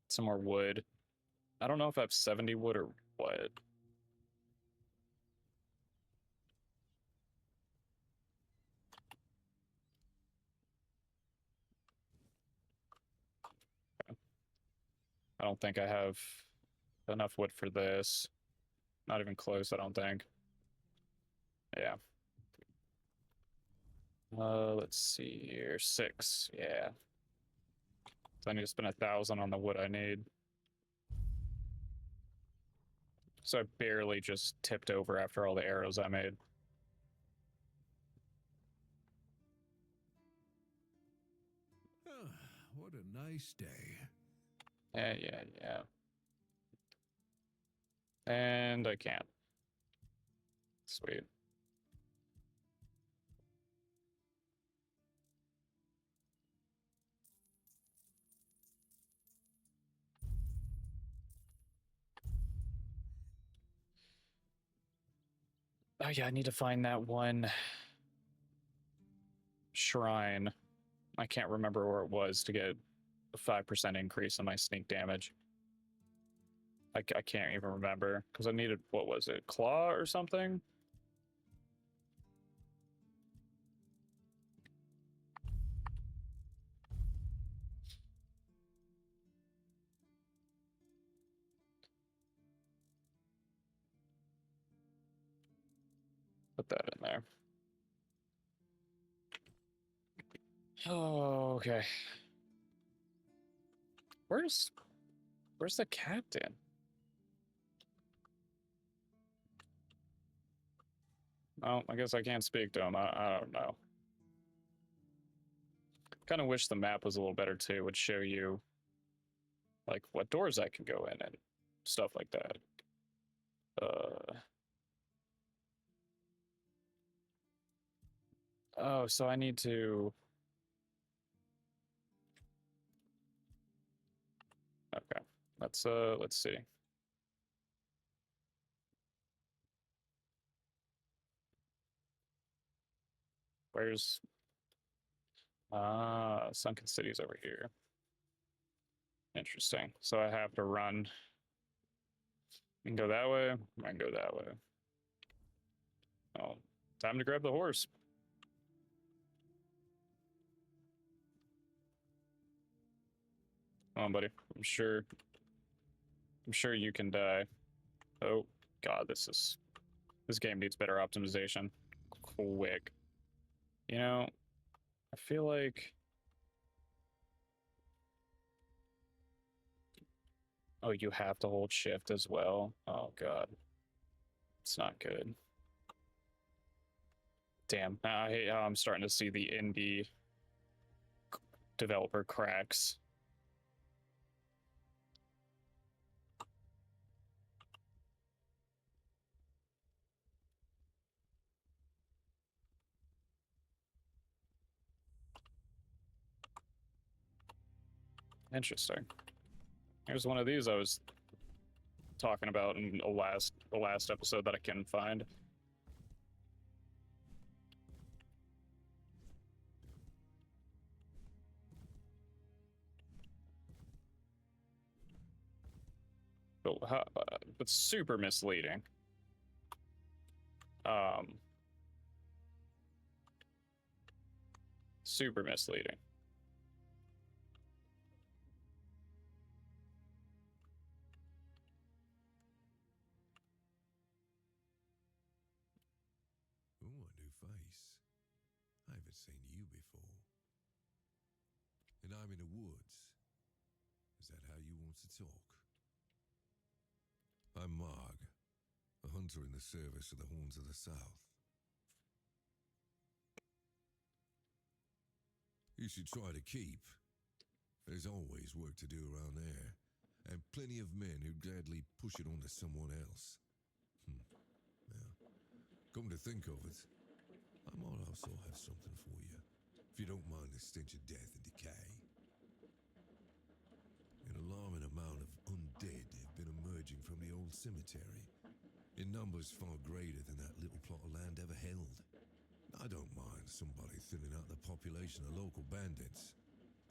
Speaker 1: some more wood. I don't know if I have 70 wood or what. I don't think I have enough wood for this. Not even close, I don't think. Yeah. Let's see here. 6. Yeah. So I need to spend 1,000 on the wood I need. So I barely just tipped over after all the arrows I made.
Speaker 2: Ah, what a nice day.
Speaker 1: Yeah. And I can't. Sweet. Oh yeah, I need to find that one shrine. I can't remember where it was to get a 5% increase on my sneak damage. I can't even remember because I needed, what was it, claw or something? Put that in there. Oh, okay. Where's the captain? Oh, I guess I can't speak to him. I don't know. Kind of wish the map was a little better too. Would show you like what doors I can go in and stuff like that. Oh, so I need to. Okay, let's see. Where's Sunken City's over here. Interesting. So I have to run. I can go that way. I can go that way. Oh, time to grab the horse. Come on, buddy. I'm sure you can die. Oh God, this game needs better optimization. Quick. You know, I feel like. Oh, you have to hold shift as well. Oh God, it's not good. Damn, I'm starting to see the indie developer cracks. Interesting. Here's one of these I was talking about in the last episode that I couldn't find. But super misleading. Super misleading.
Speaker 7: Oh, a new face. I haven't seen you before. And I'm in the woods. Is that how you want to talk? I'm Marg, a hunter in the service of the Horns of the South. You should try to keep. There's always work to do around there, and plenty of men who'd gladly push it onto someone else. Now, come to think of it, I might also have something for you, if you don't mind the stench of death and decay. An alarming amount of undead have been emerging from the old cemetery, in numbers far greater than that little plot of land ever held. I don't mind somebody thinning out the population of local bandits,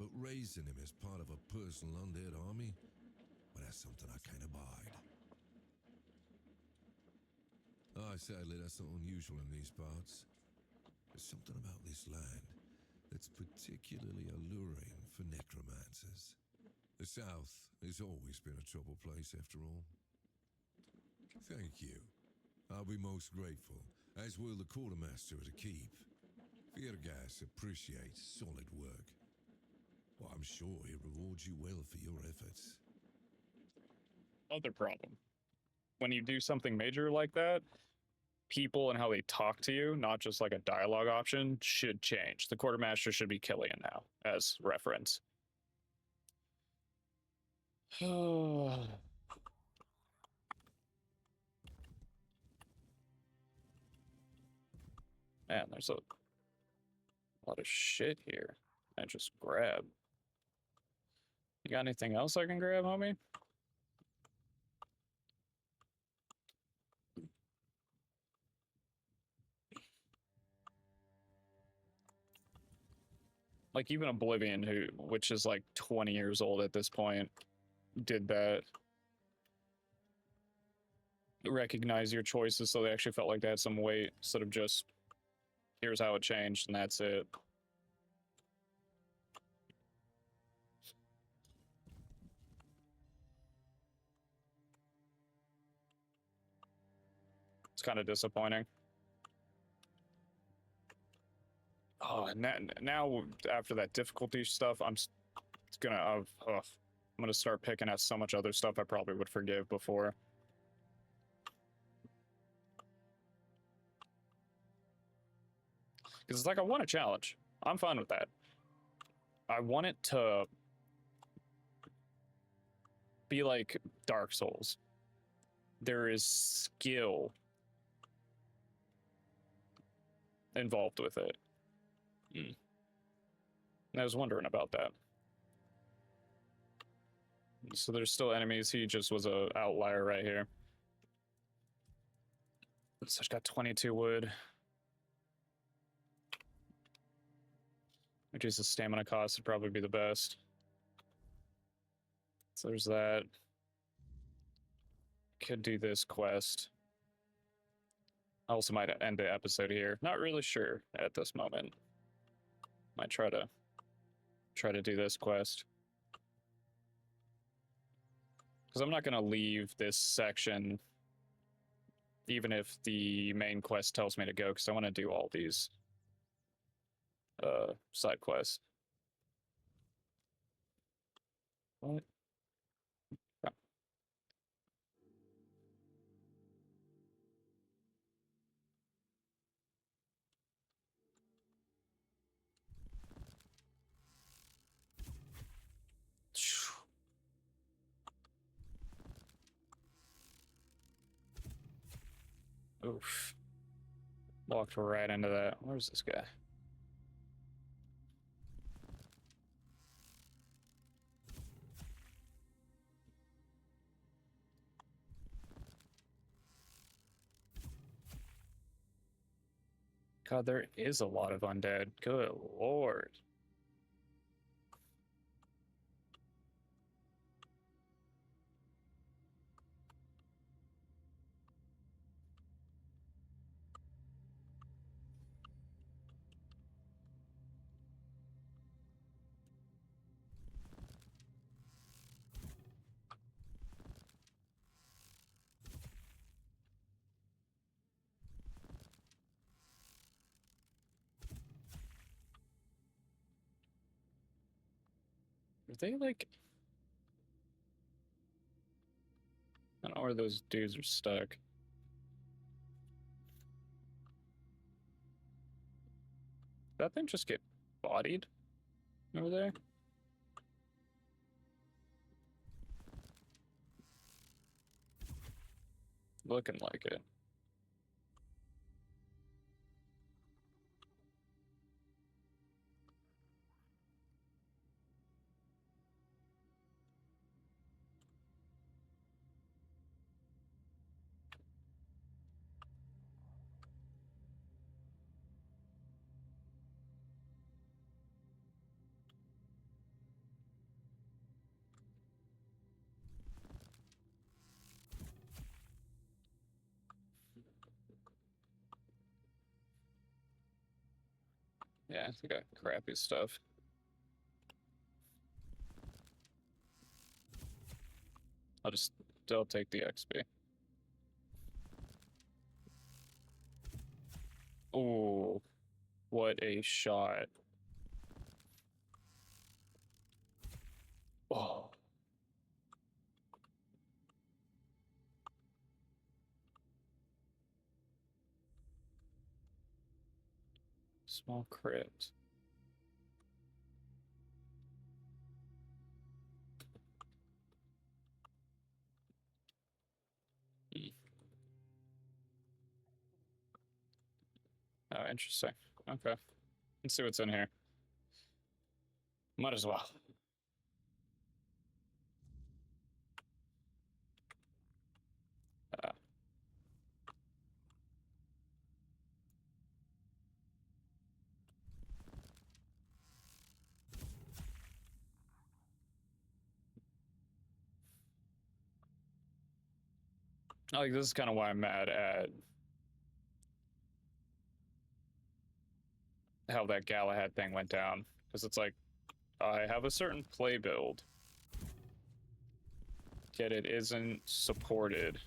Speaker 7: but raising him as part of a personal undead army, well, that's something I can't abide. Sadly, that's not unusual in these parts. There's something about this land that's particularly alluring for necromancers. The South has always been a troubled place, after all. Thank you. I'll be most grateful, as will the quartermaster of the keep. Virgas appreciates solid work. Well, I'm sure he rewards you well for your efforts.
Speaker 1: Other problem. When you do something major like that, people and how they talk to you, not just like a dialogue option, should change. The quartermaster should be Killian now, as reference. Man, there's a lot of shit here. I just grab. You got anything else I can grab, homie? Like even Oblivion, which is like 20 years old at this point, did that. Recognize your choices so they actually felt like they had some weight instead of just here's how it changed and that's it. It's kind of disappointing. Oh, and now after that difficulty stuff, it's gonna I'm gonna start picking at so much other stuff I probably would forgive before. Because it's like I want a challenge. I'm fine with that. I want it to be like Dark Souls. There is skill involved with it. I was wondering about that. So there's still enemies. He just was a outlier right here. So it's got 22 wood. Reduce the stamina cost would probably be the best. So there's that. Could do this quest. I also might end the episode here. Not really sure at this moment. Might try to do this quest. Because I'm not going to leave this section even if the main quest tells me to go, because I want to do all these side quests. What? Oh. Oof. Walked right into that. Where's this guy? God, there is a lot of undead. Good lord. Are they like... I don't know where those dudes are stuck. Did that thing just get bodied over there? Looking like it. Yeah, they got crappy stuff. I'll take the XP. Oh, what a shot. Oh. Small crit. Oh, interesting. Okay. Let's see what's in here. Might as well. Like, this is kind of why I'm mad at how that Galahad thing went down. Because it's like, I have a certain play build, yet it isn't supported.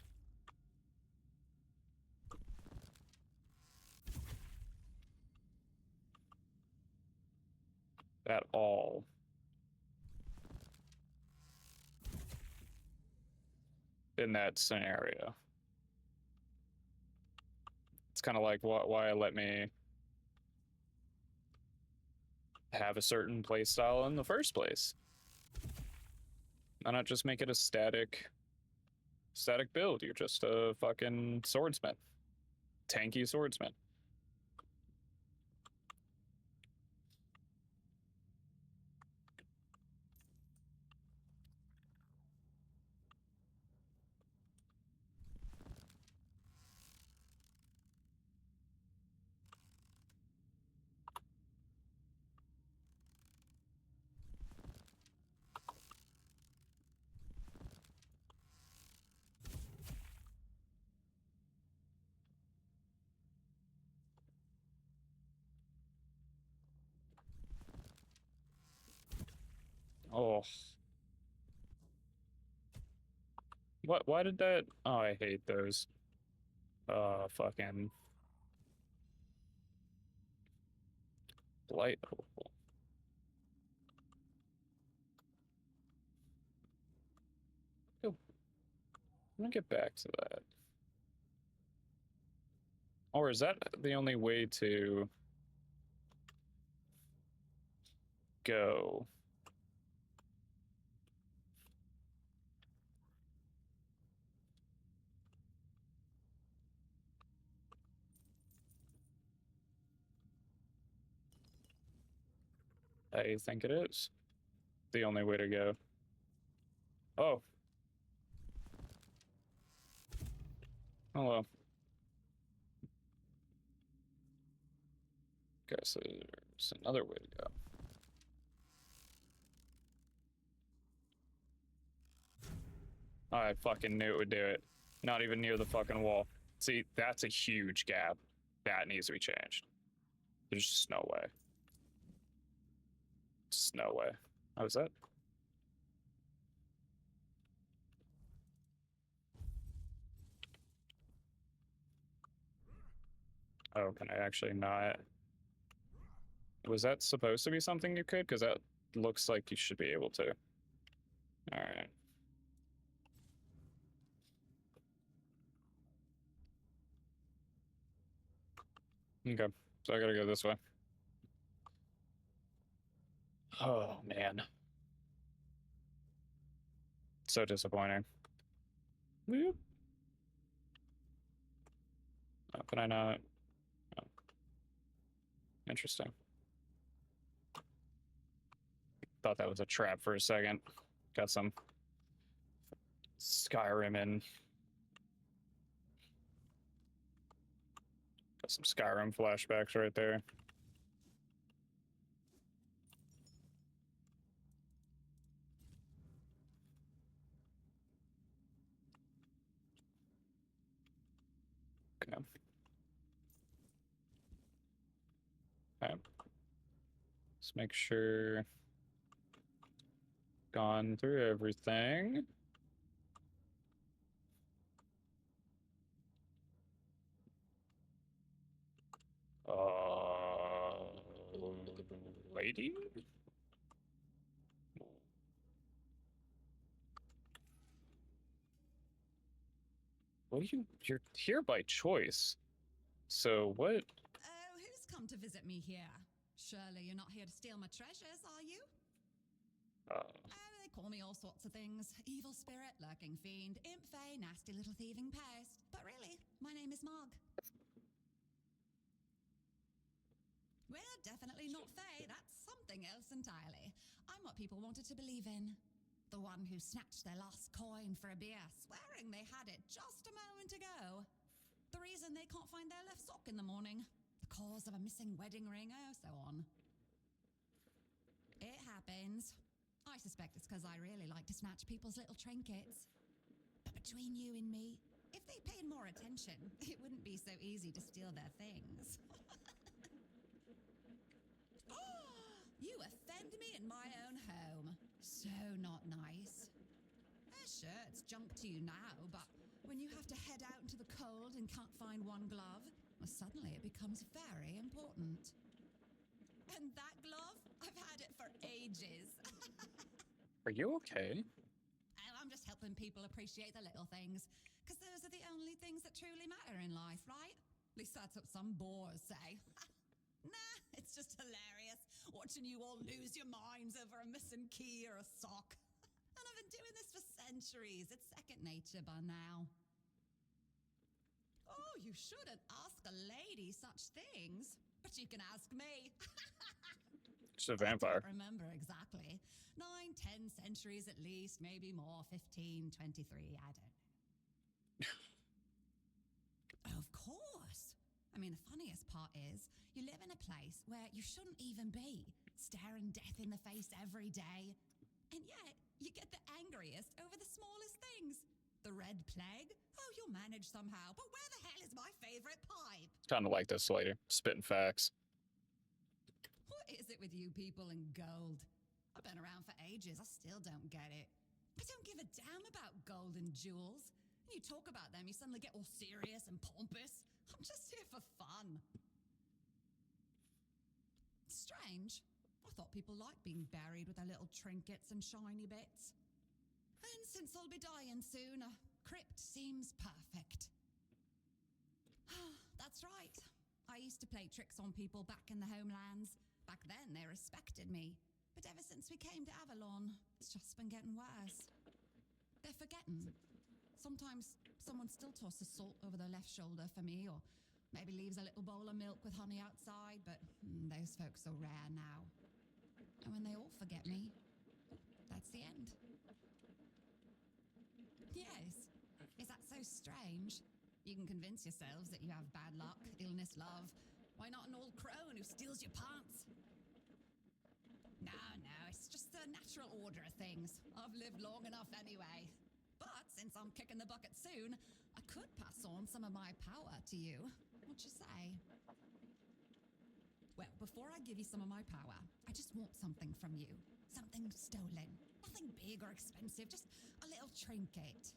Speaker 1: At all. In that scenario. It's kind of like why let me have a certain play style in the first place. Why not just make it a static build? You're just a fucking swordsman. Tanky swordsman. Oh. What? Why did that? Oh, I hate those. Fucking blight. Oh, I'm gonna get back to that. Or is that the only way to go? I think it is the only way to go. Oh. Hello. Guess there's another way to go. I fucking knew it would do it. Not even near the fucking wall. See, that's a huge gap. That needs to be changed. There's just no way. Just no way. How was that? Oh, can I actually not? Was that supposed to be something you could? Because that looks like you should be able to. All right. Okay, so I gotta go this way. Oh, man. So disappointing. Whoop. Oh, can I not? Oh. Interesting. Thought that was a trap for a second. Got some Skyrim in. Got some Skyrim flashbacks right there. Okay. Okay. Let's make sure. Gone through everything. Lady? Well, you're here by choice. So what?
Speaker 8: Oh, who's come to visit me here? Surely you're not here to steal my treasures, are you? Oh, they call me all sorts of things. Evil spirit, lurking fiend, imp fae, nasty little thieving pest. But really, my name is Marg. We're definitely not fae. That's something else entirely. I'm what people wanted to believe in. The one who snatched their last coin for a beer, swearing they had it just a moment ago. The reason they can't find their left sock in the morning. The cause of a missing wedding ring, oh, so on. It happens. I suspect it's because I really like to snatch people's little trinkets. But between you and me, if they paid more attention, it wouldn't be so easy to steal their things. Oh, you offend me in my own home. So not nice. Sure, it's junk to you now, but when you have to head out into the cold and can't find one glove, well, suddenly it becomes very important. And that glove, I've had it for ages.
Speaker 1: Are you okay?
Speaker 8: I'm just helping people appreciate the little things, because those are the only things that truly matter in life, right? At least that's what some bores say. Nah, it's just hilarious watching you all lose your minds over a missing key or a sock. And I've been doing this for centuries. It's second nature by now. Oh, you shouldn't ask a lady such things, but you can ask me.
Speaker 1: Just a vampire.
Speaker 8: I don't remember exactly. 9, 10 centuries at least, maybe more, 15, 23, I don't know. Of course. I mean, the funniest part is you live in a place where you shouldn't even be, staring death in the face every day. And yet, you get the angriest over the smallest things. The Red Plague? Oh, you'll manage somehow. But where the hell is my favorite pipe?
Speaker 1: Kind of like this lady, spitting facts.
Speaker 8: What is it with you people and gold? I've been around for ages. I still don't get it. I don't give a damn about gold and jewels. When you talk about them, you suddenly get all serious and pompous. I'm just here for fun. Strange. I thought people liked being buried with their little trinkets and shiny bits. And since I'll be dying soon, a crypt seems perfect. That's right. I used to play tricks on people back in the homelands. Back then, they respected me. But ever since we came to Avalon, it's just been getting worse. They're forgetting. Sometimes someone still tosses salt over their left shoulder for me, or maybe leaves a little bowl of milk with honey outside, but those folks are rare now. And when they all forget me, that's the end. Yes. Is that so strange? You can convince yourselves that you have bad luck, illness, love. Why not an old crone who steals your pants? No, it's just the natural order of things. I've lived long enough anyway. But since I'm kicking the bucket soon, I could pass on some of my power to you. What'd you say? Well, before I give you some of my power, I just want something from you. Something stolen. Nothing big or expensive, just a little trinket.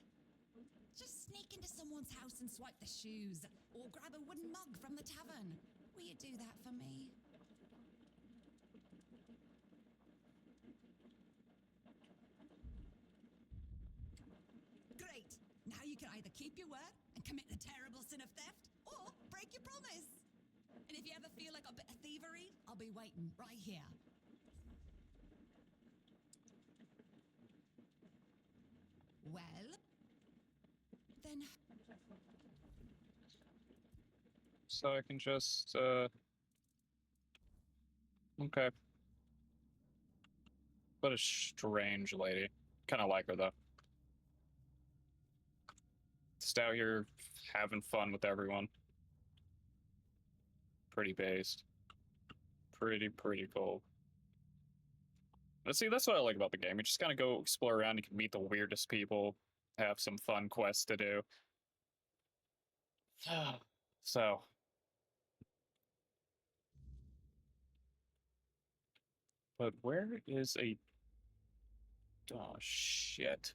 Speaker 8: Just sneak into someone's house and swipe the shoes, or grab a wooden mug from the tavern. Will you do that for me? Great. Now you can either keep your word and commit the terrible sin of theft, or break your promise. And if you ever feel like a bit of thievery, I'll be waiting right here. Well, then...
Speaker 1: So I can just, okay. What a strange lady. Kind of like her, though. Just out here having fun with everyone. Pretty based. Pretty cool. But see, that's what I like about the game. You just kind of go explore around, you can meet the weirdest people, have some fun quests to do. So. But where is a... Oh, shit.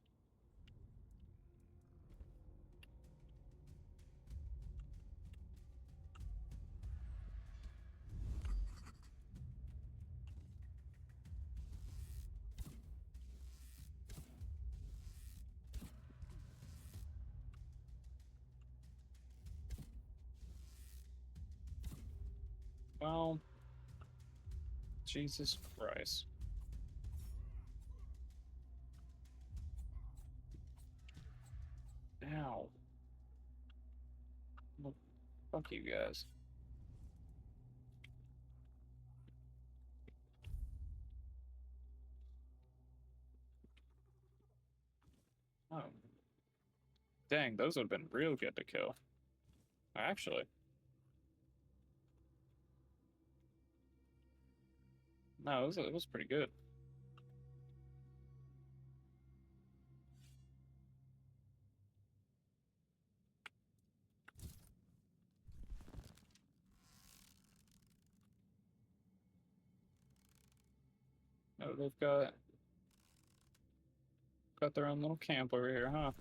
Speaker 1: Well, Jesus Christ. Ow. Well, fuck you guys. Oh. Dang, those would have been real good to kill. Actually. No, it was pretty good. Oh, they've got their own little camp over here, huh?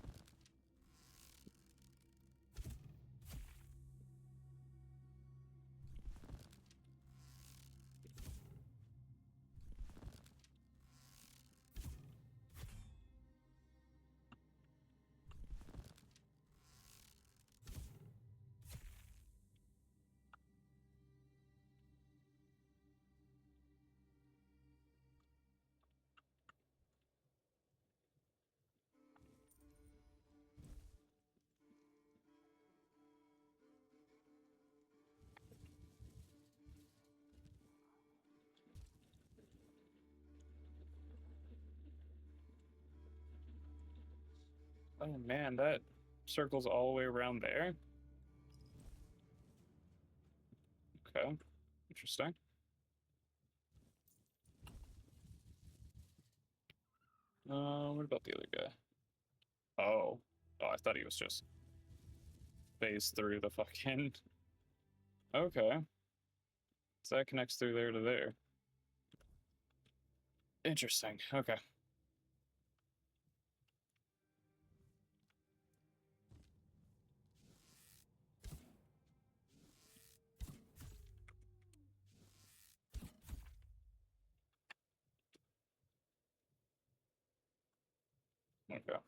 Speaker 1: Oh man, that circles all the way around there. Okay, interesting. What about the other guy? Oh, oh, I thought he was just phased through the fucking. Okay, so that connects through there to there. Interesting. Okay. Okay.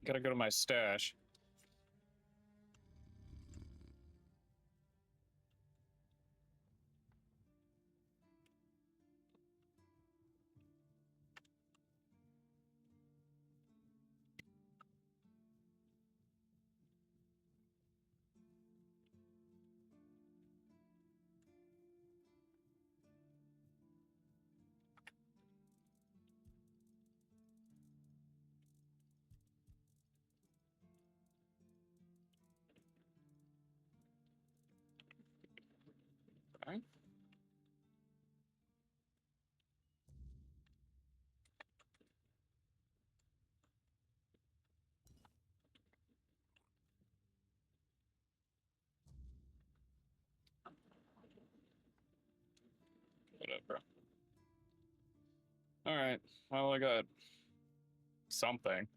Speaker 1: Gotta go to my stash. Okay. Whatever. All right. Well, I got something,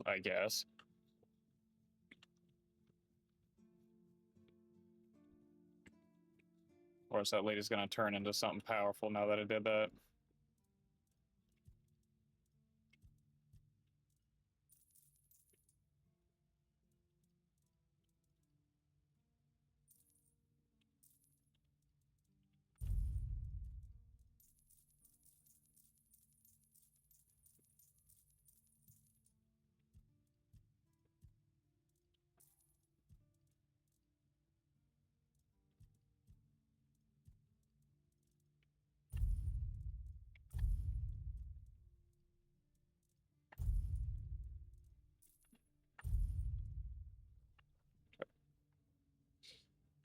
Speaker 1: I guess. Or is that lady's gonna turn into something powerful now that I did that?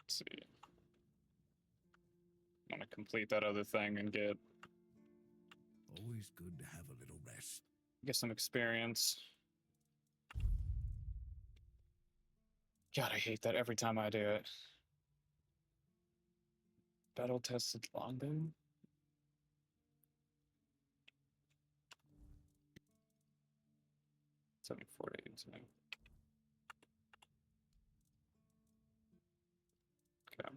Speaker 1: Let's see. I'm gonna complete that other thing and
Speaker 2: Always good to have a little rest.
Speaker 1: get some experience. God, I hate that every time I do it. Battle tested longbow? 74 to 18. Okay.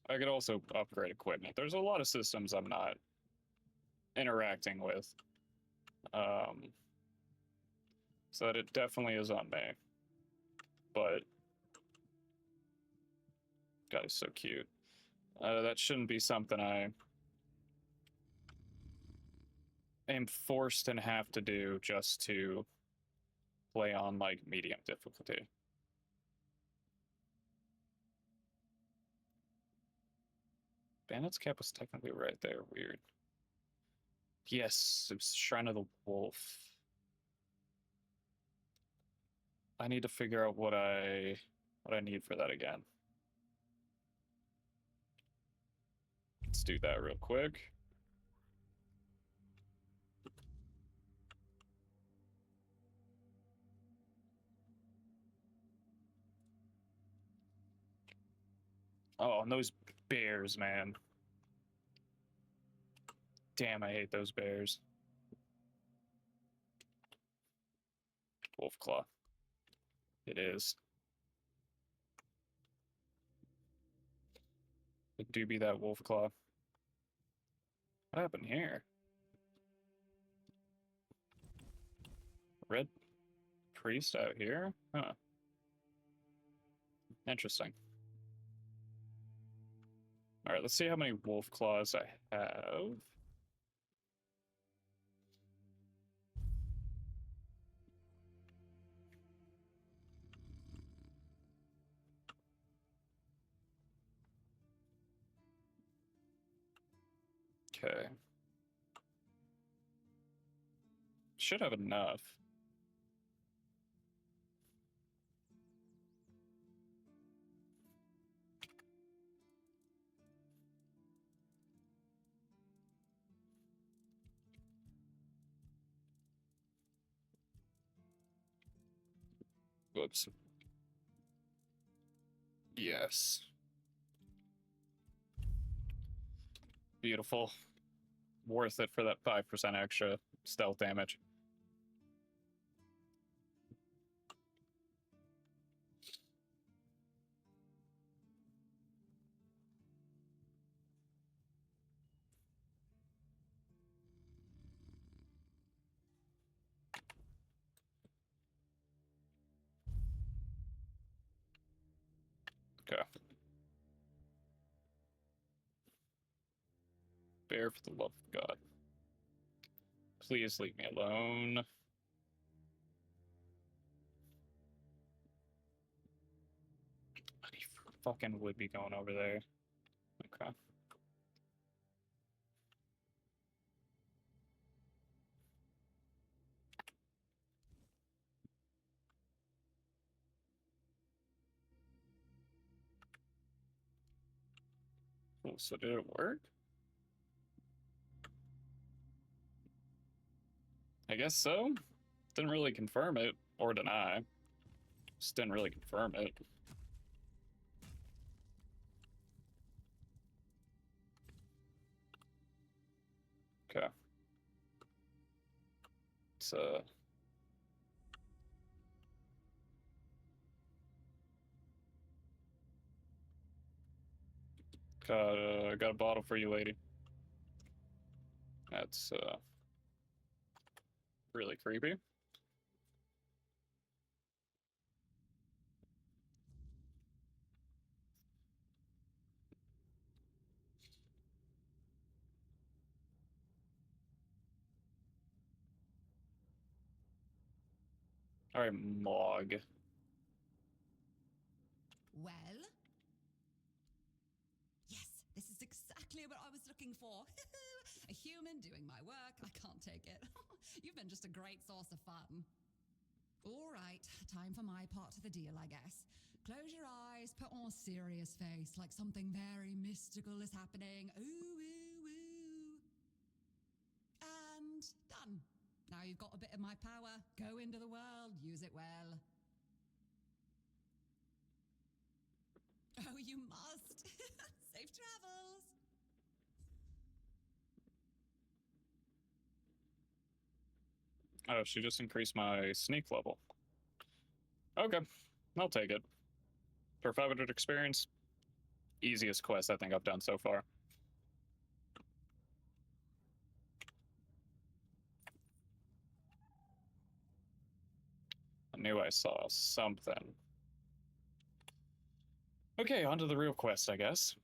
Speaker 1: I could also upgrade equipment. There's a lot of systems I'm not interacting with. So that it definitely is on me. But God, he's so cute. That shouldn't be something I am forced and have to do just to play on like medium difficulty. Bandit's cap was technically right there. Weird. Yes, it was Shrine of the Wolf. I need to figure out what I need for that again. Let's do that real quick. Oh, and those bears, man. Damn, I hate those bears. Wolf Claw. It is. It do be that Wolf Claw. What happened here? Red priest out here? Huh. Interesting. Alright, let's see how many wolf claws I have. Okay. Should have enough. Whoops. Yes. Beautiful. Worth it for that 5% extra stealth damage. Okay. Bear, for the love of God. Please leave me alone. He fucking would be going over there. Okay. Cool, so did it work? I guess so. Didn't really confirm it or deny. Just didn't really confirm it. Okay. It's got a bottle for you, lady. That's really creepy. All right, Mog.
Speaker 8: Well? Yes, this is exactly what I was looking for. A human doing my work. I can't take it. You've been just a great source of fun. All right, time for my part of the deal, I guess. Close your eyes, put on a serious face, like something very mystical is happening. Ooh, ooh, ooh. And done. Now you've got a bit of my power. Go into the world, use it well. Oh, you must. Safe travels.
Speaker 1: Oh, she just increased my sneak level. Okay, I'll take it. For 500 experience, easiest quest I think I've done so far. I knew I saw something. Okay, on to the real quest, I guess.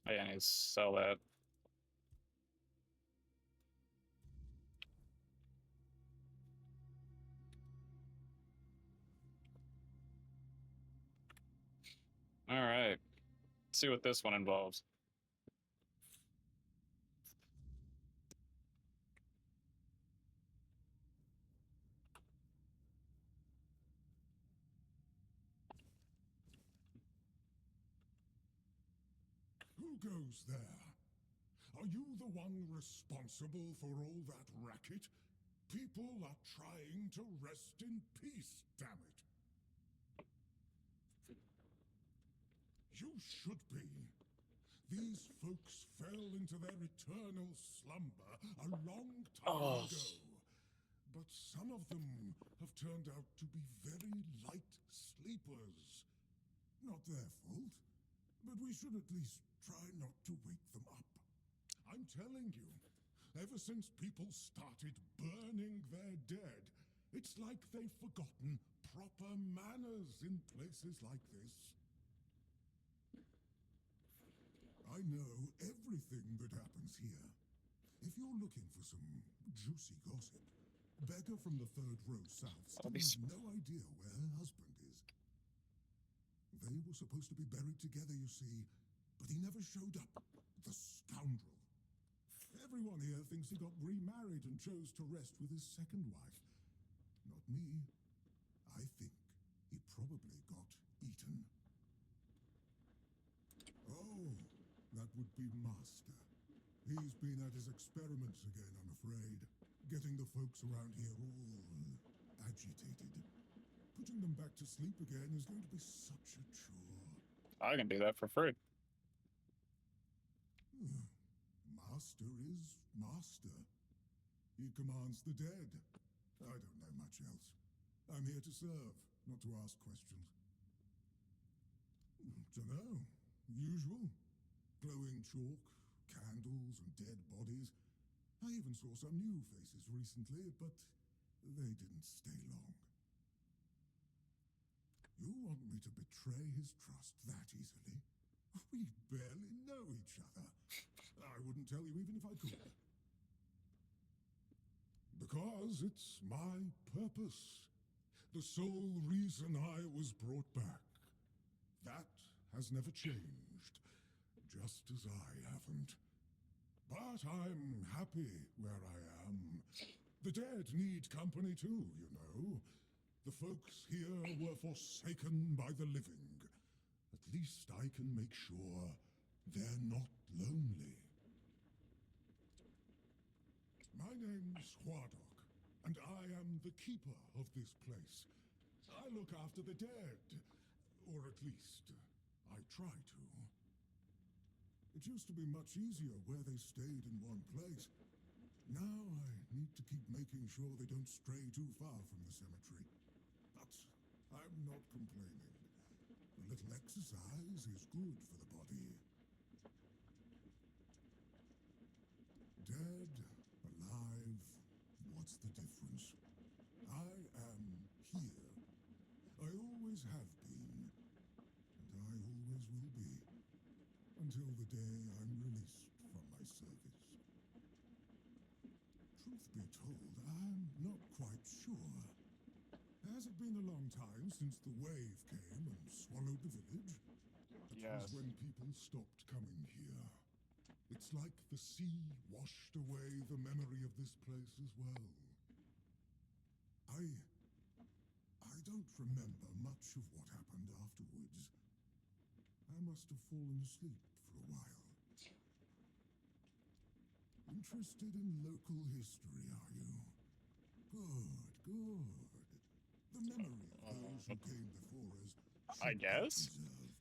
Speaker 1: Oh, yeah, I need to sell that. All right. Let's see what this one involves.
Speaker 9: Who goes there? Are you the one responsible for all that racket? People are trying to rest in peace, damn it. You should be. These folks fell into their eternal slumber a long time ago. But some of them have turned out to be very light sleepers. Not their fault, but we should at least try not to wake them up. I'm telling you, ever since people started burning their dead, it's like they've forgotten proper manners in places like this. I know everything that happens here. If you're looking for some juicy gossip, Beggar from the 3rd row south still has no idea where her husband is. They were supposed to be buried together, you see, but he never showed up. The scoundrel. Everyone here thinks he got remarried and chose to rest with his second wife. Not me. I think he probably got eaten. Oh, that would be Master. He's been at his experiments again, I'm afraid. Getting the folks around here all agitated. Putting them back to sleep again is going to be such a chore.
Speaker 1: I can do that for free.
Speaker 9: Master is Master. He commands the dead. I don't know much else. I'm here to serve, not to ask questions. Dunno. Usual. Glowing chalk, candles, and dead bodies. I even saw some new faces recently, but they didn't stay long. You want me to betray his trust that easily? We barely know each other. I wouldn't tell you even if I could. Because it's my purpose. The sole reason I was brought back. That has never changed. Just as I haven't. But I'm happy where I am. The dead need company too, you know. The folks here were forsaken by the living. At least I can make sure they're not lonely. My name's Huardok, and I am the keeper of this place. I look after the dead, or at least I try to. It used to be much easier where they stayed in one place. Now I need to keep making sure they don't stray too far from the cemetery. But I'm not complaining. A little exercise is good for the body. Dead, alive, what's the difference? I am here. I always have been, and I always will be. Until the day I'm released from my service. Truth be told, I'm not quite sure. Has it been a long time since the wave came and swallowed the village? It was when people stopped coming here. It's like the sea washed away the memory of this place as well. I don't remember much of what happened afterwards. I must have fallen asleep for a while. Interested in local history, are you? Good, good. The memory of those who came before us
Speaker 1: I
Speaker 9: should be
Speaker 1: guess.
Speaker 9: preserved.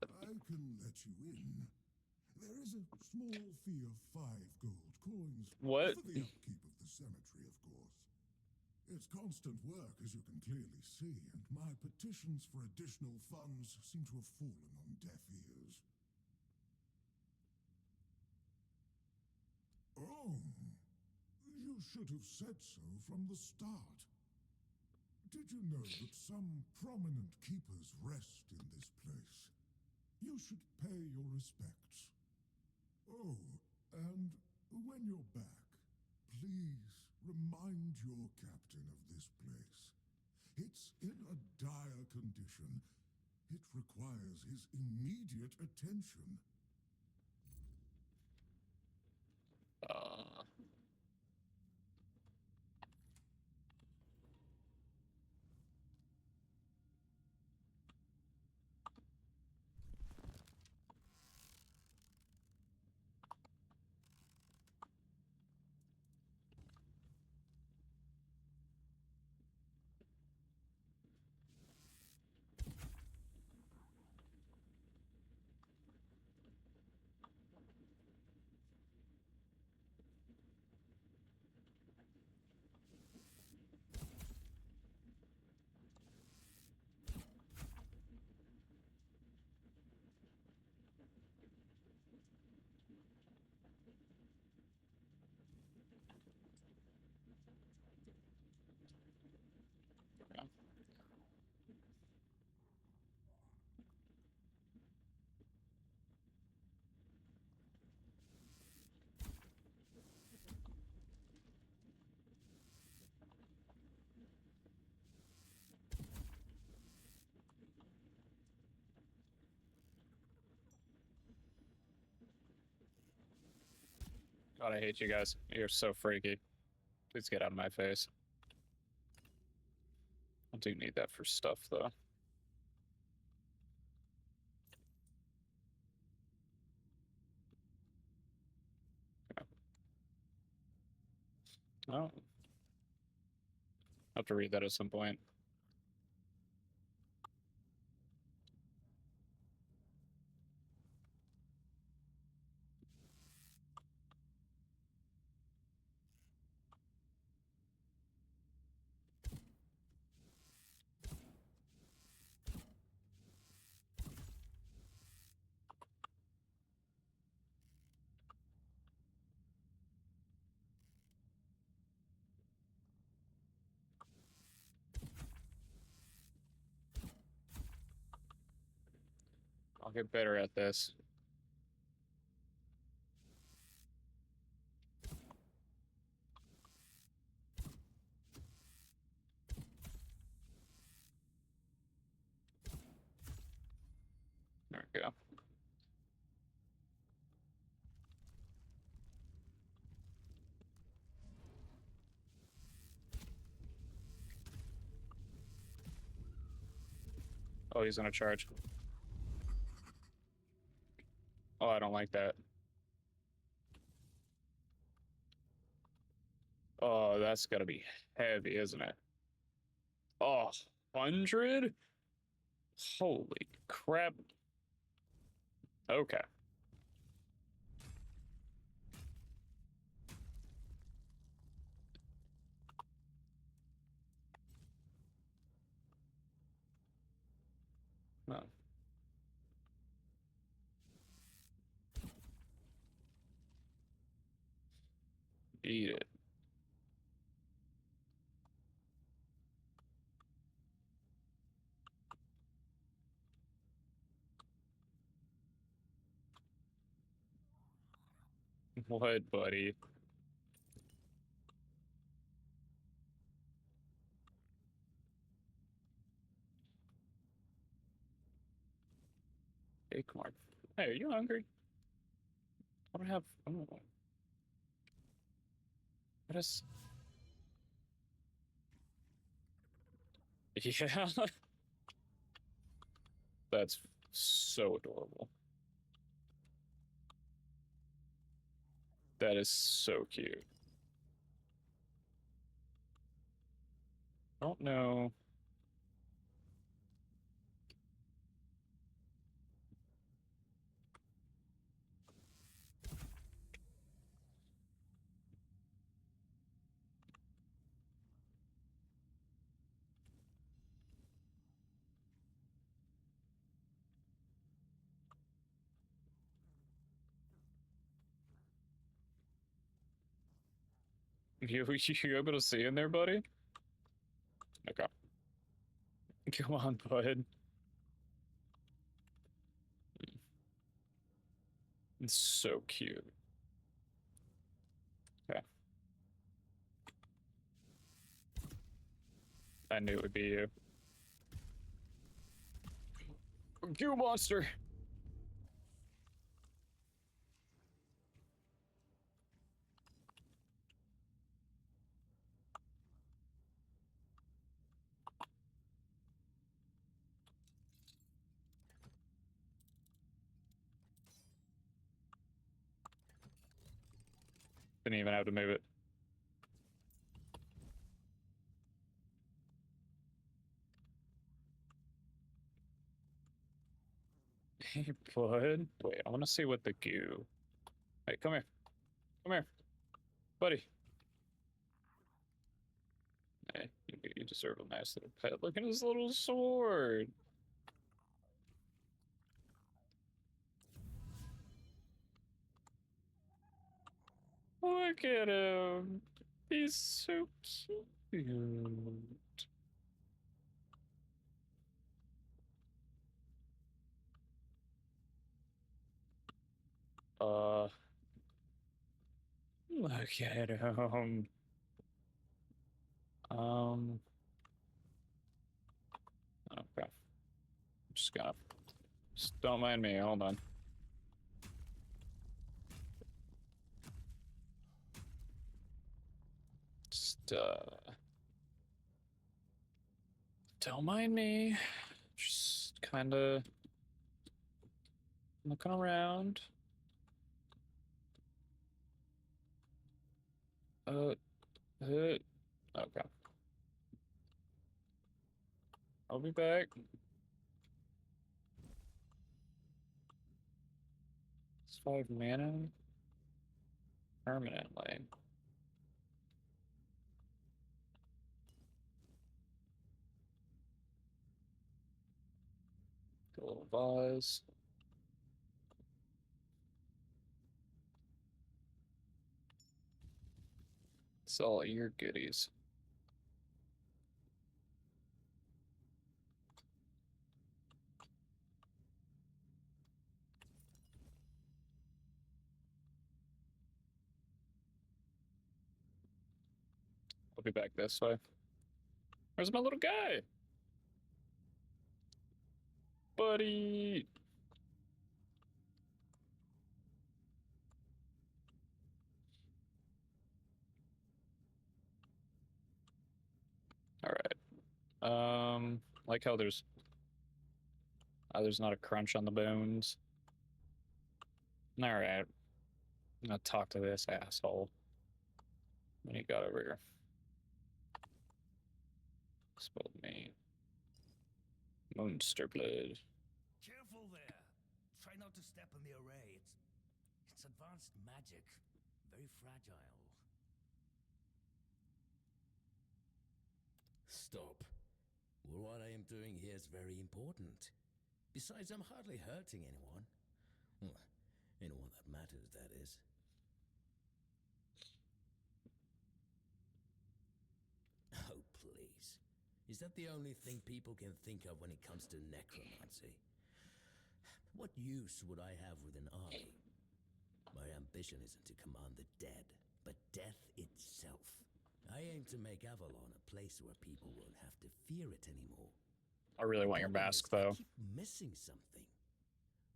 Speaker 9: I can let you in. There is a small fee of 5 gold coins
Speaker 1: What?
Speaker 9: for the upkeep of the cemetery, of course. It's constant work, as you can clearly see, and my petitions for additional funds seem to have fallen on deaf ears. Oh, you should have said so from the start. Did you know that some prominent keepers rest in this place? You should pay your respects. Oh, and when you're back, please remind your captain of this place. It's in a dire condition. It requires his immediate attention.
Speaker 1: Uh, God, I hate you guys. You're so freaky. Please get out of my face. I do need that for stuff, though. Okay. Oh. I'll have to read that at some point. I'll get better at this. There we go. Oh, he's gonna charge. Oh, I don't like that. Oh, that's gotta be heavy, isn't it? Oh, 100? Holy crap. Okay. No. Eat it. What, buddy? Acorn. Hey, are you hungry? I don't have. Oh. What is. Yeah. That's so adorable. That is so cute. I don't know. You able to see in there, buddy? Okay. Come on, bud. It's so cute. Okay. I knew it would be you. Goo monster. Didn't even have to move it. Hey, bud. Wait, I want to see what the goo. Hey, come here. Come here. Buddy. Hey, you deserve a nice little pet. Look at his little sword. Look at him. He's so cute. Look at him. Okay. Just don't mind me. Hold on. Just, don't mind me. Just kind of looking around. Okay. I'll be back. It's 5 mana. Permanently. A little vase. It's all your goodies. I'll be back this way. Where's my little guy? Buddy. All right. Like how there's not a crunch on the bones. All right. I'm gonna talk to this asshole. What you got over here? Spilled me. Monster blood.
Speaker 3: Careful there. Try not to step on the array. It's advanced magic. Very fragile.
Speaker 10: Stop. Well, what I am doing here is very important. Besides, I'm hardly hurting anyone. Well, anyone that matters, that is. Oh, please. Is that the only thing people can think of when it comes to necromancy? What use would I have with an army? My ambition isn't to command the dead, but death itself. I aim to make Avalon a place where people won't have to fear it anymore.
Speaker 1: I really want your mask, though.
Speaker 10: I keep missing something.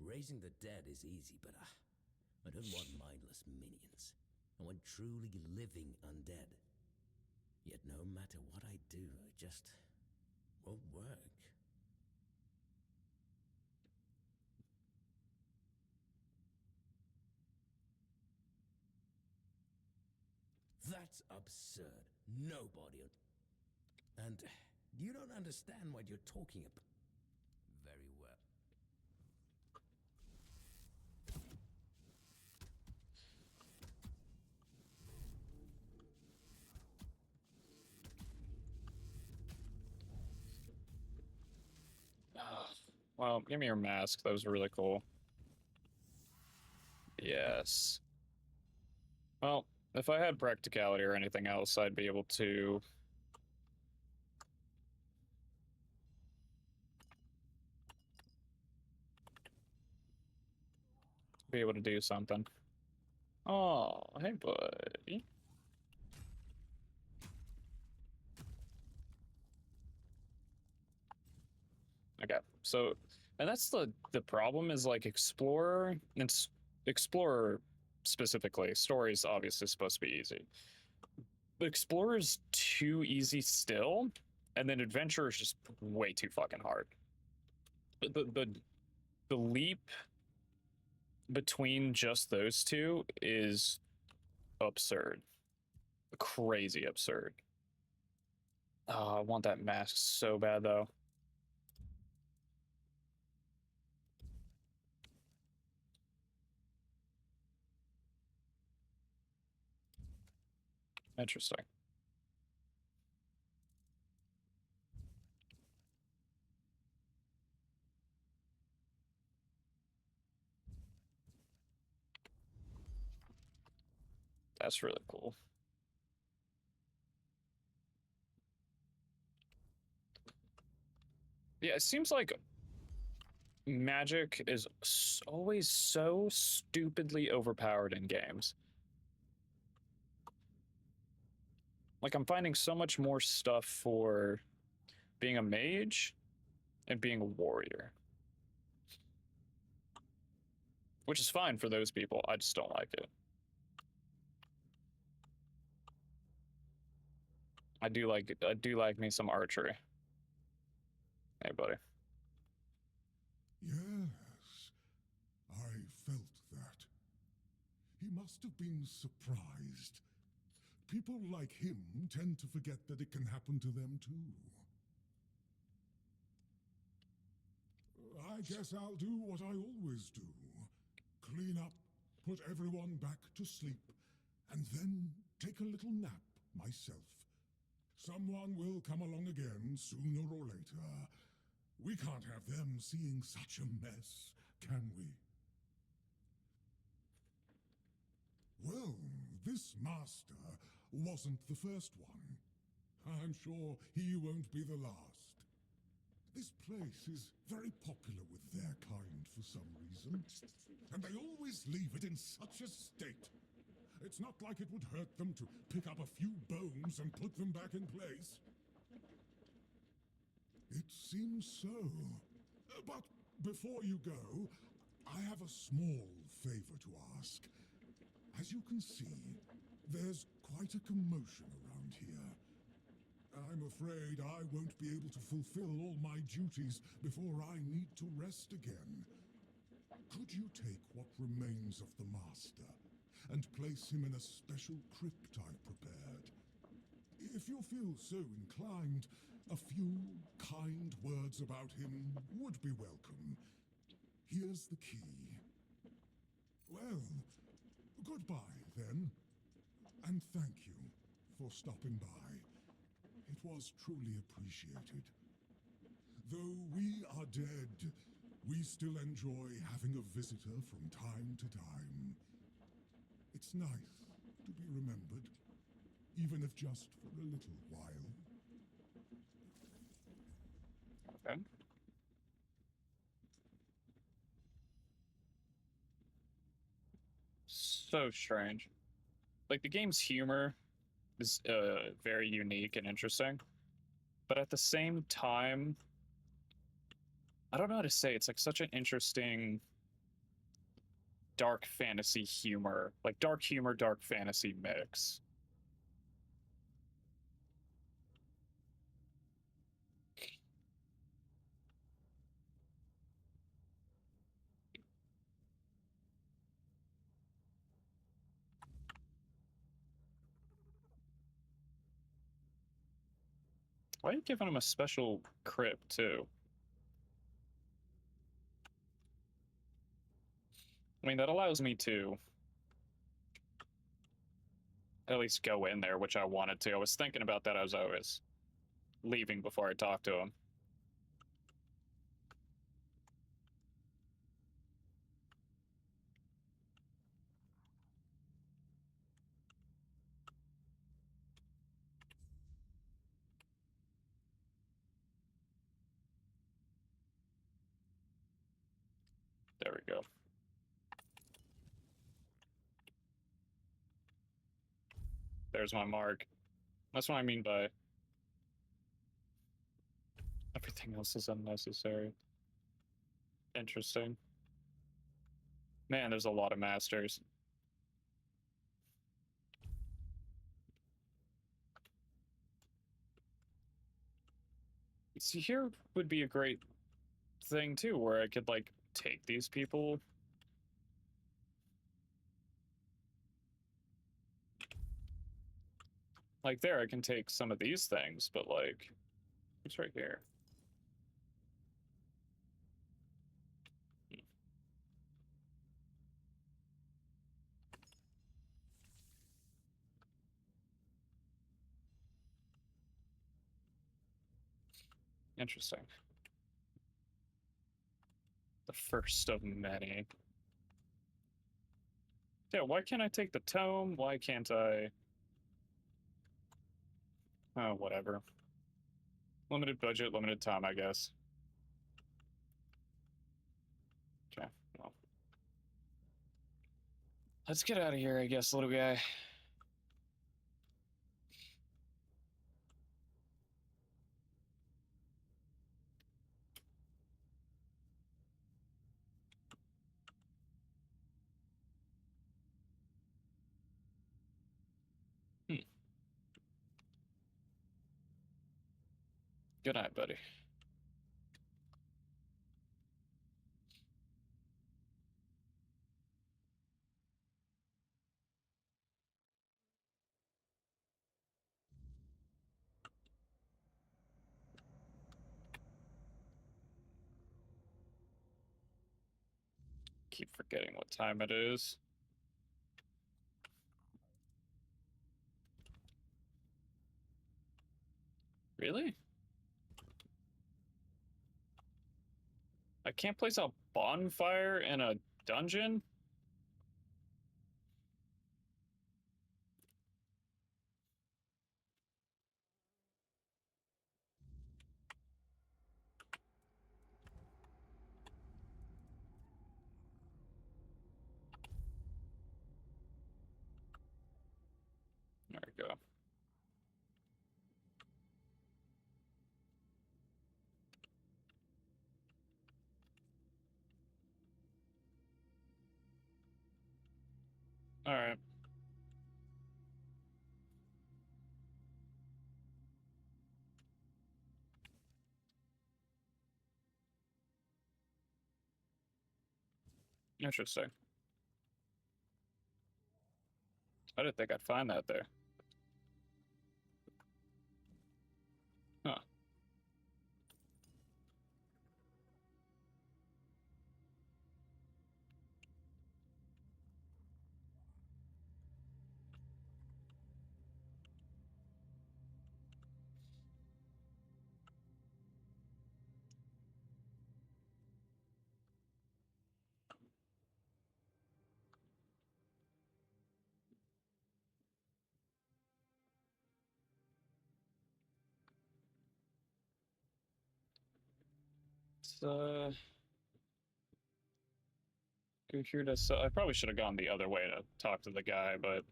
Speaker 10: Raising the dead is easy, but I don't want mindless minions. I want truly living undead. Yet no matter what I do, it just won't work. That's absurd. Nobody. And you don't understand what you're talking about. Very well.
Speaker 1: Well, give me your mask. That was really cool. Yes. Well, if I had practicality or anything else, I'd be able to do something. Oh, hey, buddy. Okay, so And that's the problem is like Explorer and Explorer specifically. Story is obviously supposed to be easy, but Explorer is too easy still, and then Adventure is just way too fucking hard. The leap between just those two is absurd, crazy absurd. Oh, I want that mask so bad though. Interesting. That's really cool. Yeah, it seems like magic is always so stupidly overpowered in games. Like, I'm finding so much more stuff for being a mage and being a warrior. Which is fine for those people. I just don't like it. I do like me some archery. Hey, buddy.
Speaker 9: Yes, I felt that. He must have been surprised. People like him tend to forget that it can happen to them too. I guess I'll do what I always do. Clean up, put everyone back to sleep, and then take a little nap myself. Someone will come along again sooner or later. We can't have them seeing such a mess, can we? Well, this master wasn't the first one. I'm sure he won't be the last. This place is very popular with their kind for some reason, and they always leave it in such a state. It's not like it would hurt them to pick up a few bones and put them back in place. It seems so. But before you go, I have a small favor to ask. As you can see, there's quite a commotion around here. I'm afraid I won't be able to fulfill all my duties before I need to rest again. Could you take what remains of the Master and place him in a special crypt I prepared? If you feel so inclined, a few kind words about him would be welcome. Here's the key. Well, goodbye, then. And thank you for stopping by. It was truly appreciated. Though we are dead, we still enjoy having a visitor from time to time. It's nice to be remembered, even if just for a little while.
Speaker 1: Okay. So strange. Like, the game's humor is very unique and interesting, but at the same time, I don't know how to say. It's like such an interesting dark fantasy humor, like dark humor, dark fantasy mix. Why are you giving him a special crypt too? I mean, that allows me to at least go in there, which I wanted to. I was thinking about that as I was leaving before I talked to him. There we go. There's my mark. That's what I mean by everything else is unnecessary. Interesting. Man, there's a lot of masters. See, here would be a great thing too, where I could like take these people. Like there, I can take some of these things, but like, it's right here. Interesting. The first of many. Yeah, why can't I take the tome? Why can't I? Oh, whatever. Limited budget, limited time, I guess. Okay, well. Let's get out of here, I guess, little guy. Good night, buddy. Keep forgetting what time it is. Really? I can't place a bonfire in a dungeon? There we go. All right. Interesting. I didn't think I'd find that there. Huh. Go here to. I probably should have gone the other way to talk to the guy, but.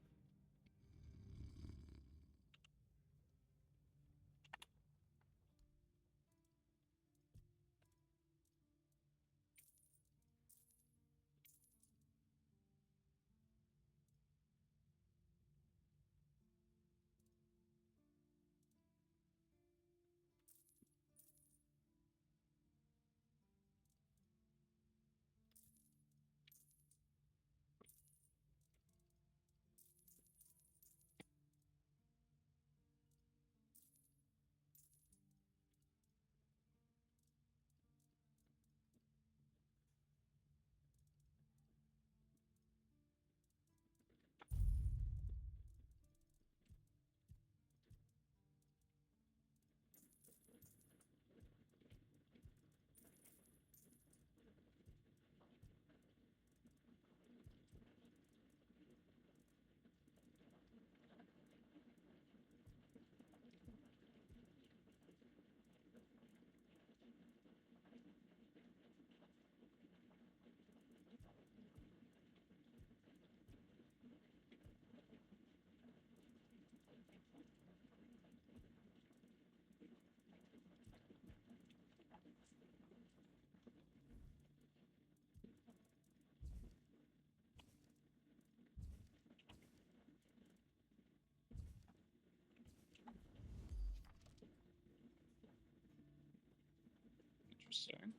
Speaker 1: Interesting.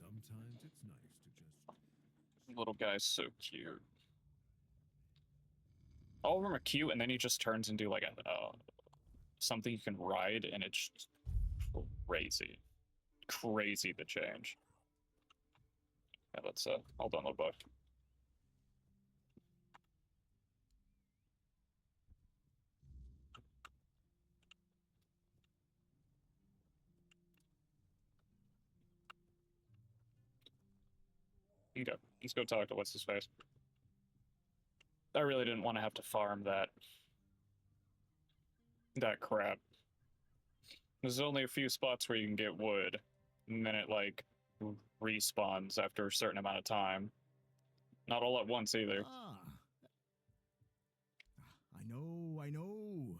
Speaker 2: Sometimes it's nice to just...
Speaker 1: Little guy's so cute. All of them are cute, and then he just turns into like a something you can ride, and it's just crazy, crazy the change. Yeah, let's hold on, little boy. You go. Let's go talk to what's his face. I really didn't want to have to farm that crap. There's only a few spots where you can get wood, and then it like respawns after a certain amount of time. Not all at once either.
Speaker 11: I know.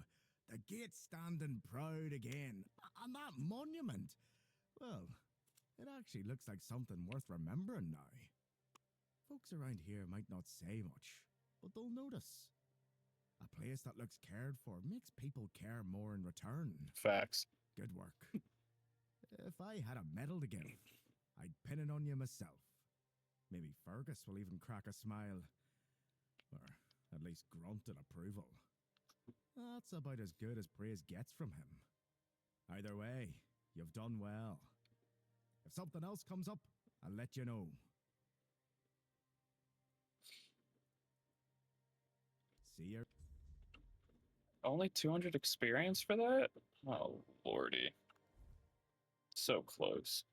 Speaker 11: The gate's standing proud again. And that monument. Well, it actually looks like something worth remembering now. Folks around here might not say much, but they'll notice. A place that looks cared for makes people care more in return.
Speaker 1: Facts.
Speaker 11: Good work. If I had a medal to give, I'd pin it on you myself. Maybe Fergus will even crack a smile. Or at least grunt in approval. That's about as good as praise gets from him. Either way, you've done well. If something else comes up, I'll let you know. See ya.
Speaker 1: Only 200 experience for that? Oh, lordy. So close.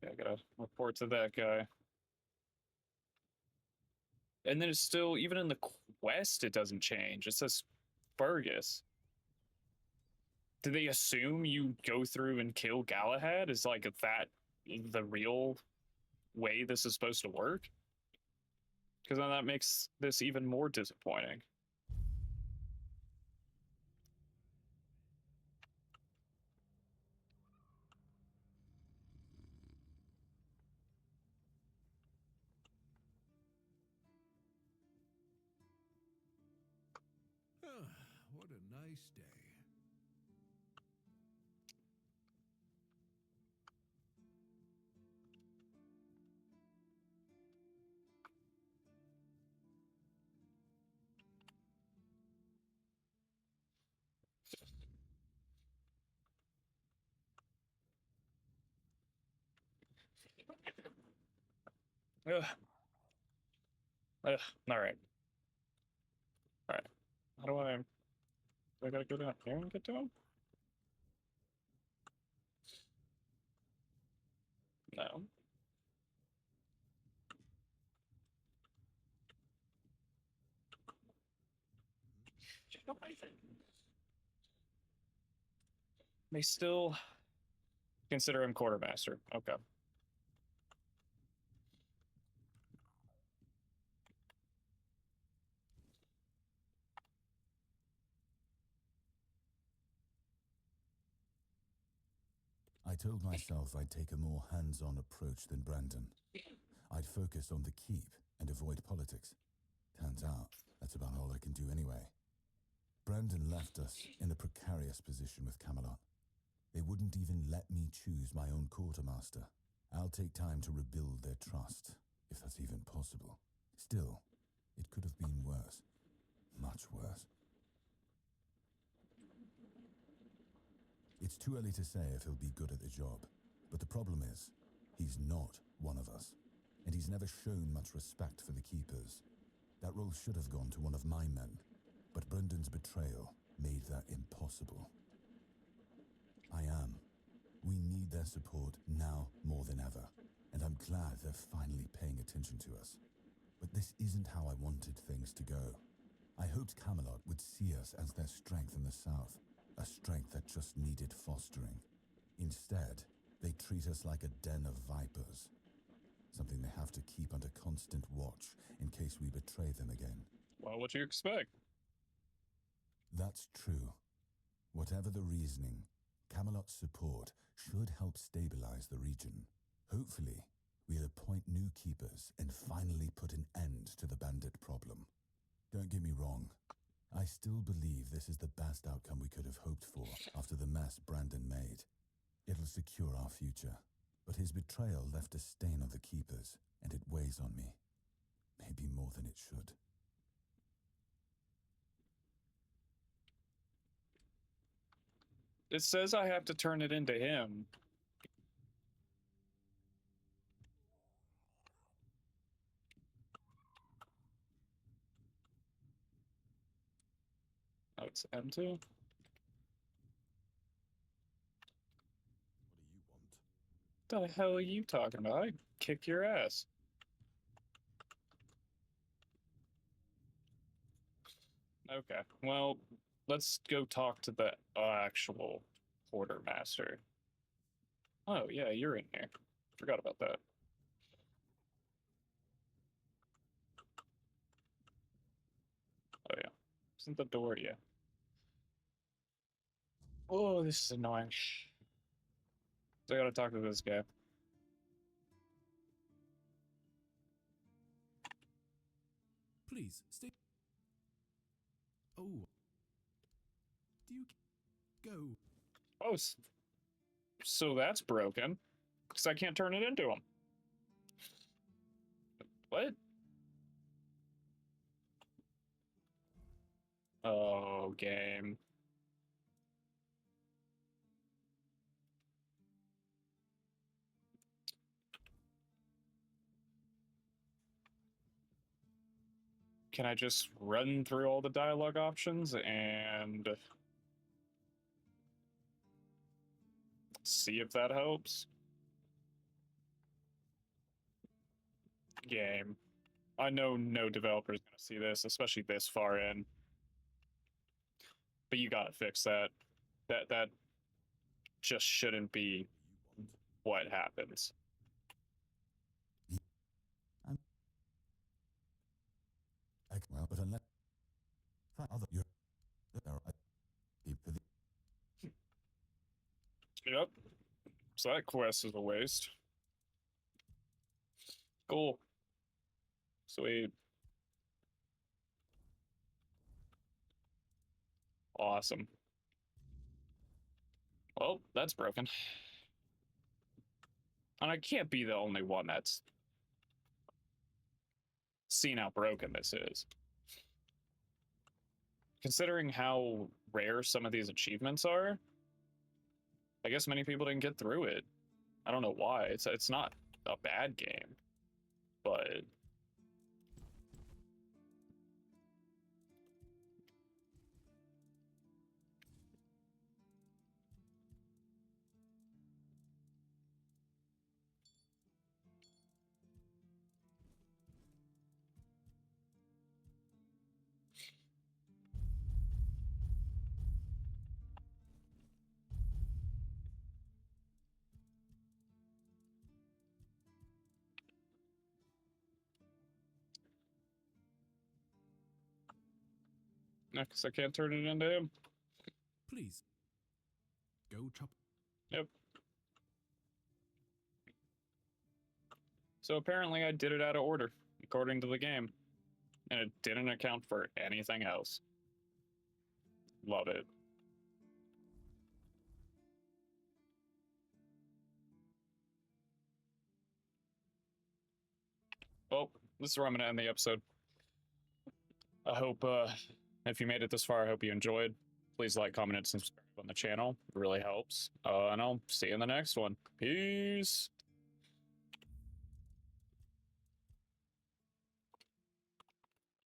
Speaker 1: Yeah, I gotta report to that guy. And then it's still, even in the quest, it doesn't change. It says Fergus. Do they assume you go through and kill Galahad? Is like that the real way this is supposed to work? Because then that makes this even more disappointing.
Speaker 2: What a nice day.
Speaker 1: Ugh. Ugh. All right. All right. How do I gotta go down here and get to him? No. They still consider him quartermaster. Okay.
Speaker 5: I told myself I'd take a more hands-on approach than Brandon. I'd focus on the keep and avoid politics. Turns out, that's about all I can do anyway. Brandon left us in a precarious position with Camelot. They wouldn't even let me choose my own quartermaster. I'll take time to rebuild their trust, if that's even possible. Still, it could have been worse. Much worse. It's too early to say if he'll be good at the job, but the problem is, he's not one of us, and he's never shown much respect for the Keepers. That role should have gone to one of my men, but Brendan's betrayal made that impossible. We need their support now more than ever, and I'm glad they're finally paying attention to us. But this isn't how I wanted things to go. I hoped Camelot would see us as their strength in the south, a strength that just needed fostering. Instead, they treat us like a den of vipers, something they have to keep under constant watch in case we betray them again.
Speaker 1: Well, what do you expect?
Speaker 5: That's true. Whatever the reasoning, Camelot's support should help stabilize the region. Hopefully, we'll appoint new keepers and finally put an end to the bandit problem. Don't get me wrong, I still believe this is the best outcome we could have hoped for after the mess Brandon made. It'll secure our future, but his betrayal left a stain on the Keepers, and it weighs on me. Maybe more than it should.
Speaker 1: It says I have to turn it into him. Oh, it's M2?
Speaker 5: What do you want?
Speaker 1: The hell are you talking about? I kick your ass. Okay, well, let's go talk to the actual quartermaster. Oh, yeah, you're in here. Forgot about that. Oh, yeah. Isn't the door yet? Oh, this is annoying. So I gotta talk to this guy.
Speaker 6: Please, stay. Oh. Do you go?
Speaker 1: Oh, so that's broken. Because I can't turn it into him. What? Oh, game. Can I just run through all the dialogue options and see if that helps? Game. I know no developer's gonna see this, especially this far in. But you gotta fix that. That just shouldn't be what happens.
Speaker 5: Well, but unless other you're
Speaker 1: Yep. So that quest is a waste. Cool. Sweet. Awesome. Well, that's broken. And I can't be the only one that's seen how broken this is. Considering how rare some of these achievements are, I guess many people didn't get through it. I don't know why. It's not a bad game, but because I can't turn it into him.
Speaker 6: Please. Go chop.
Speaker 1: Yep. So apparently I did it out of order, according to the game. And it didn't account for anything else. Love it. Well, this is where I'm going to end the episode. I hope, if you made it this far, I hope you enjoyed. Please like, comment, and subscribe on the channel. It really helps. And I'll see you in the next one. Peace.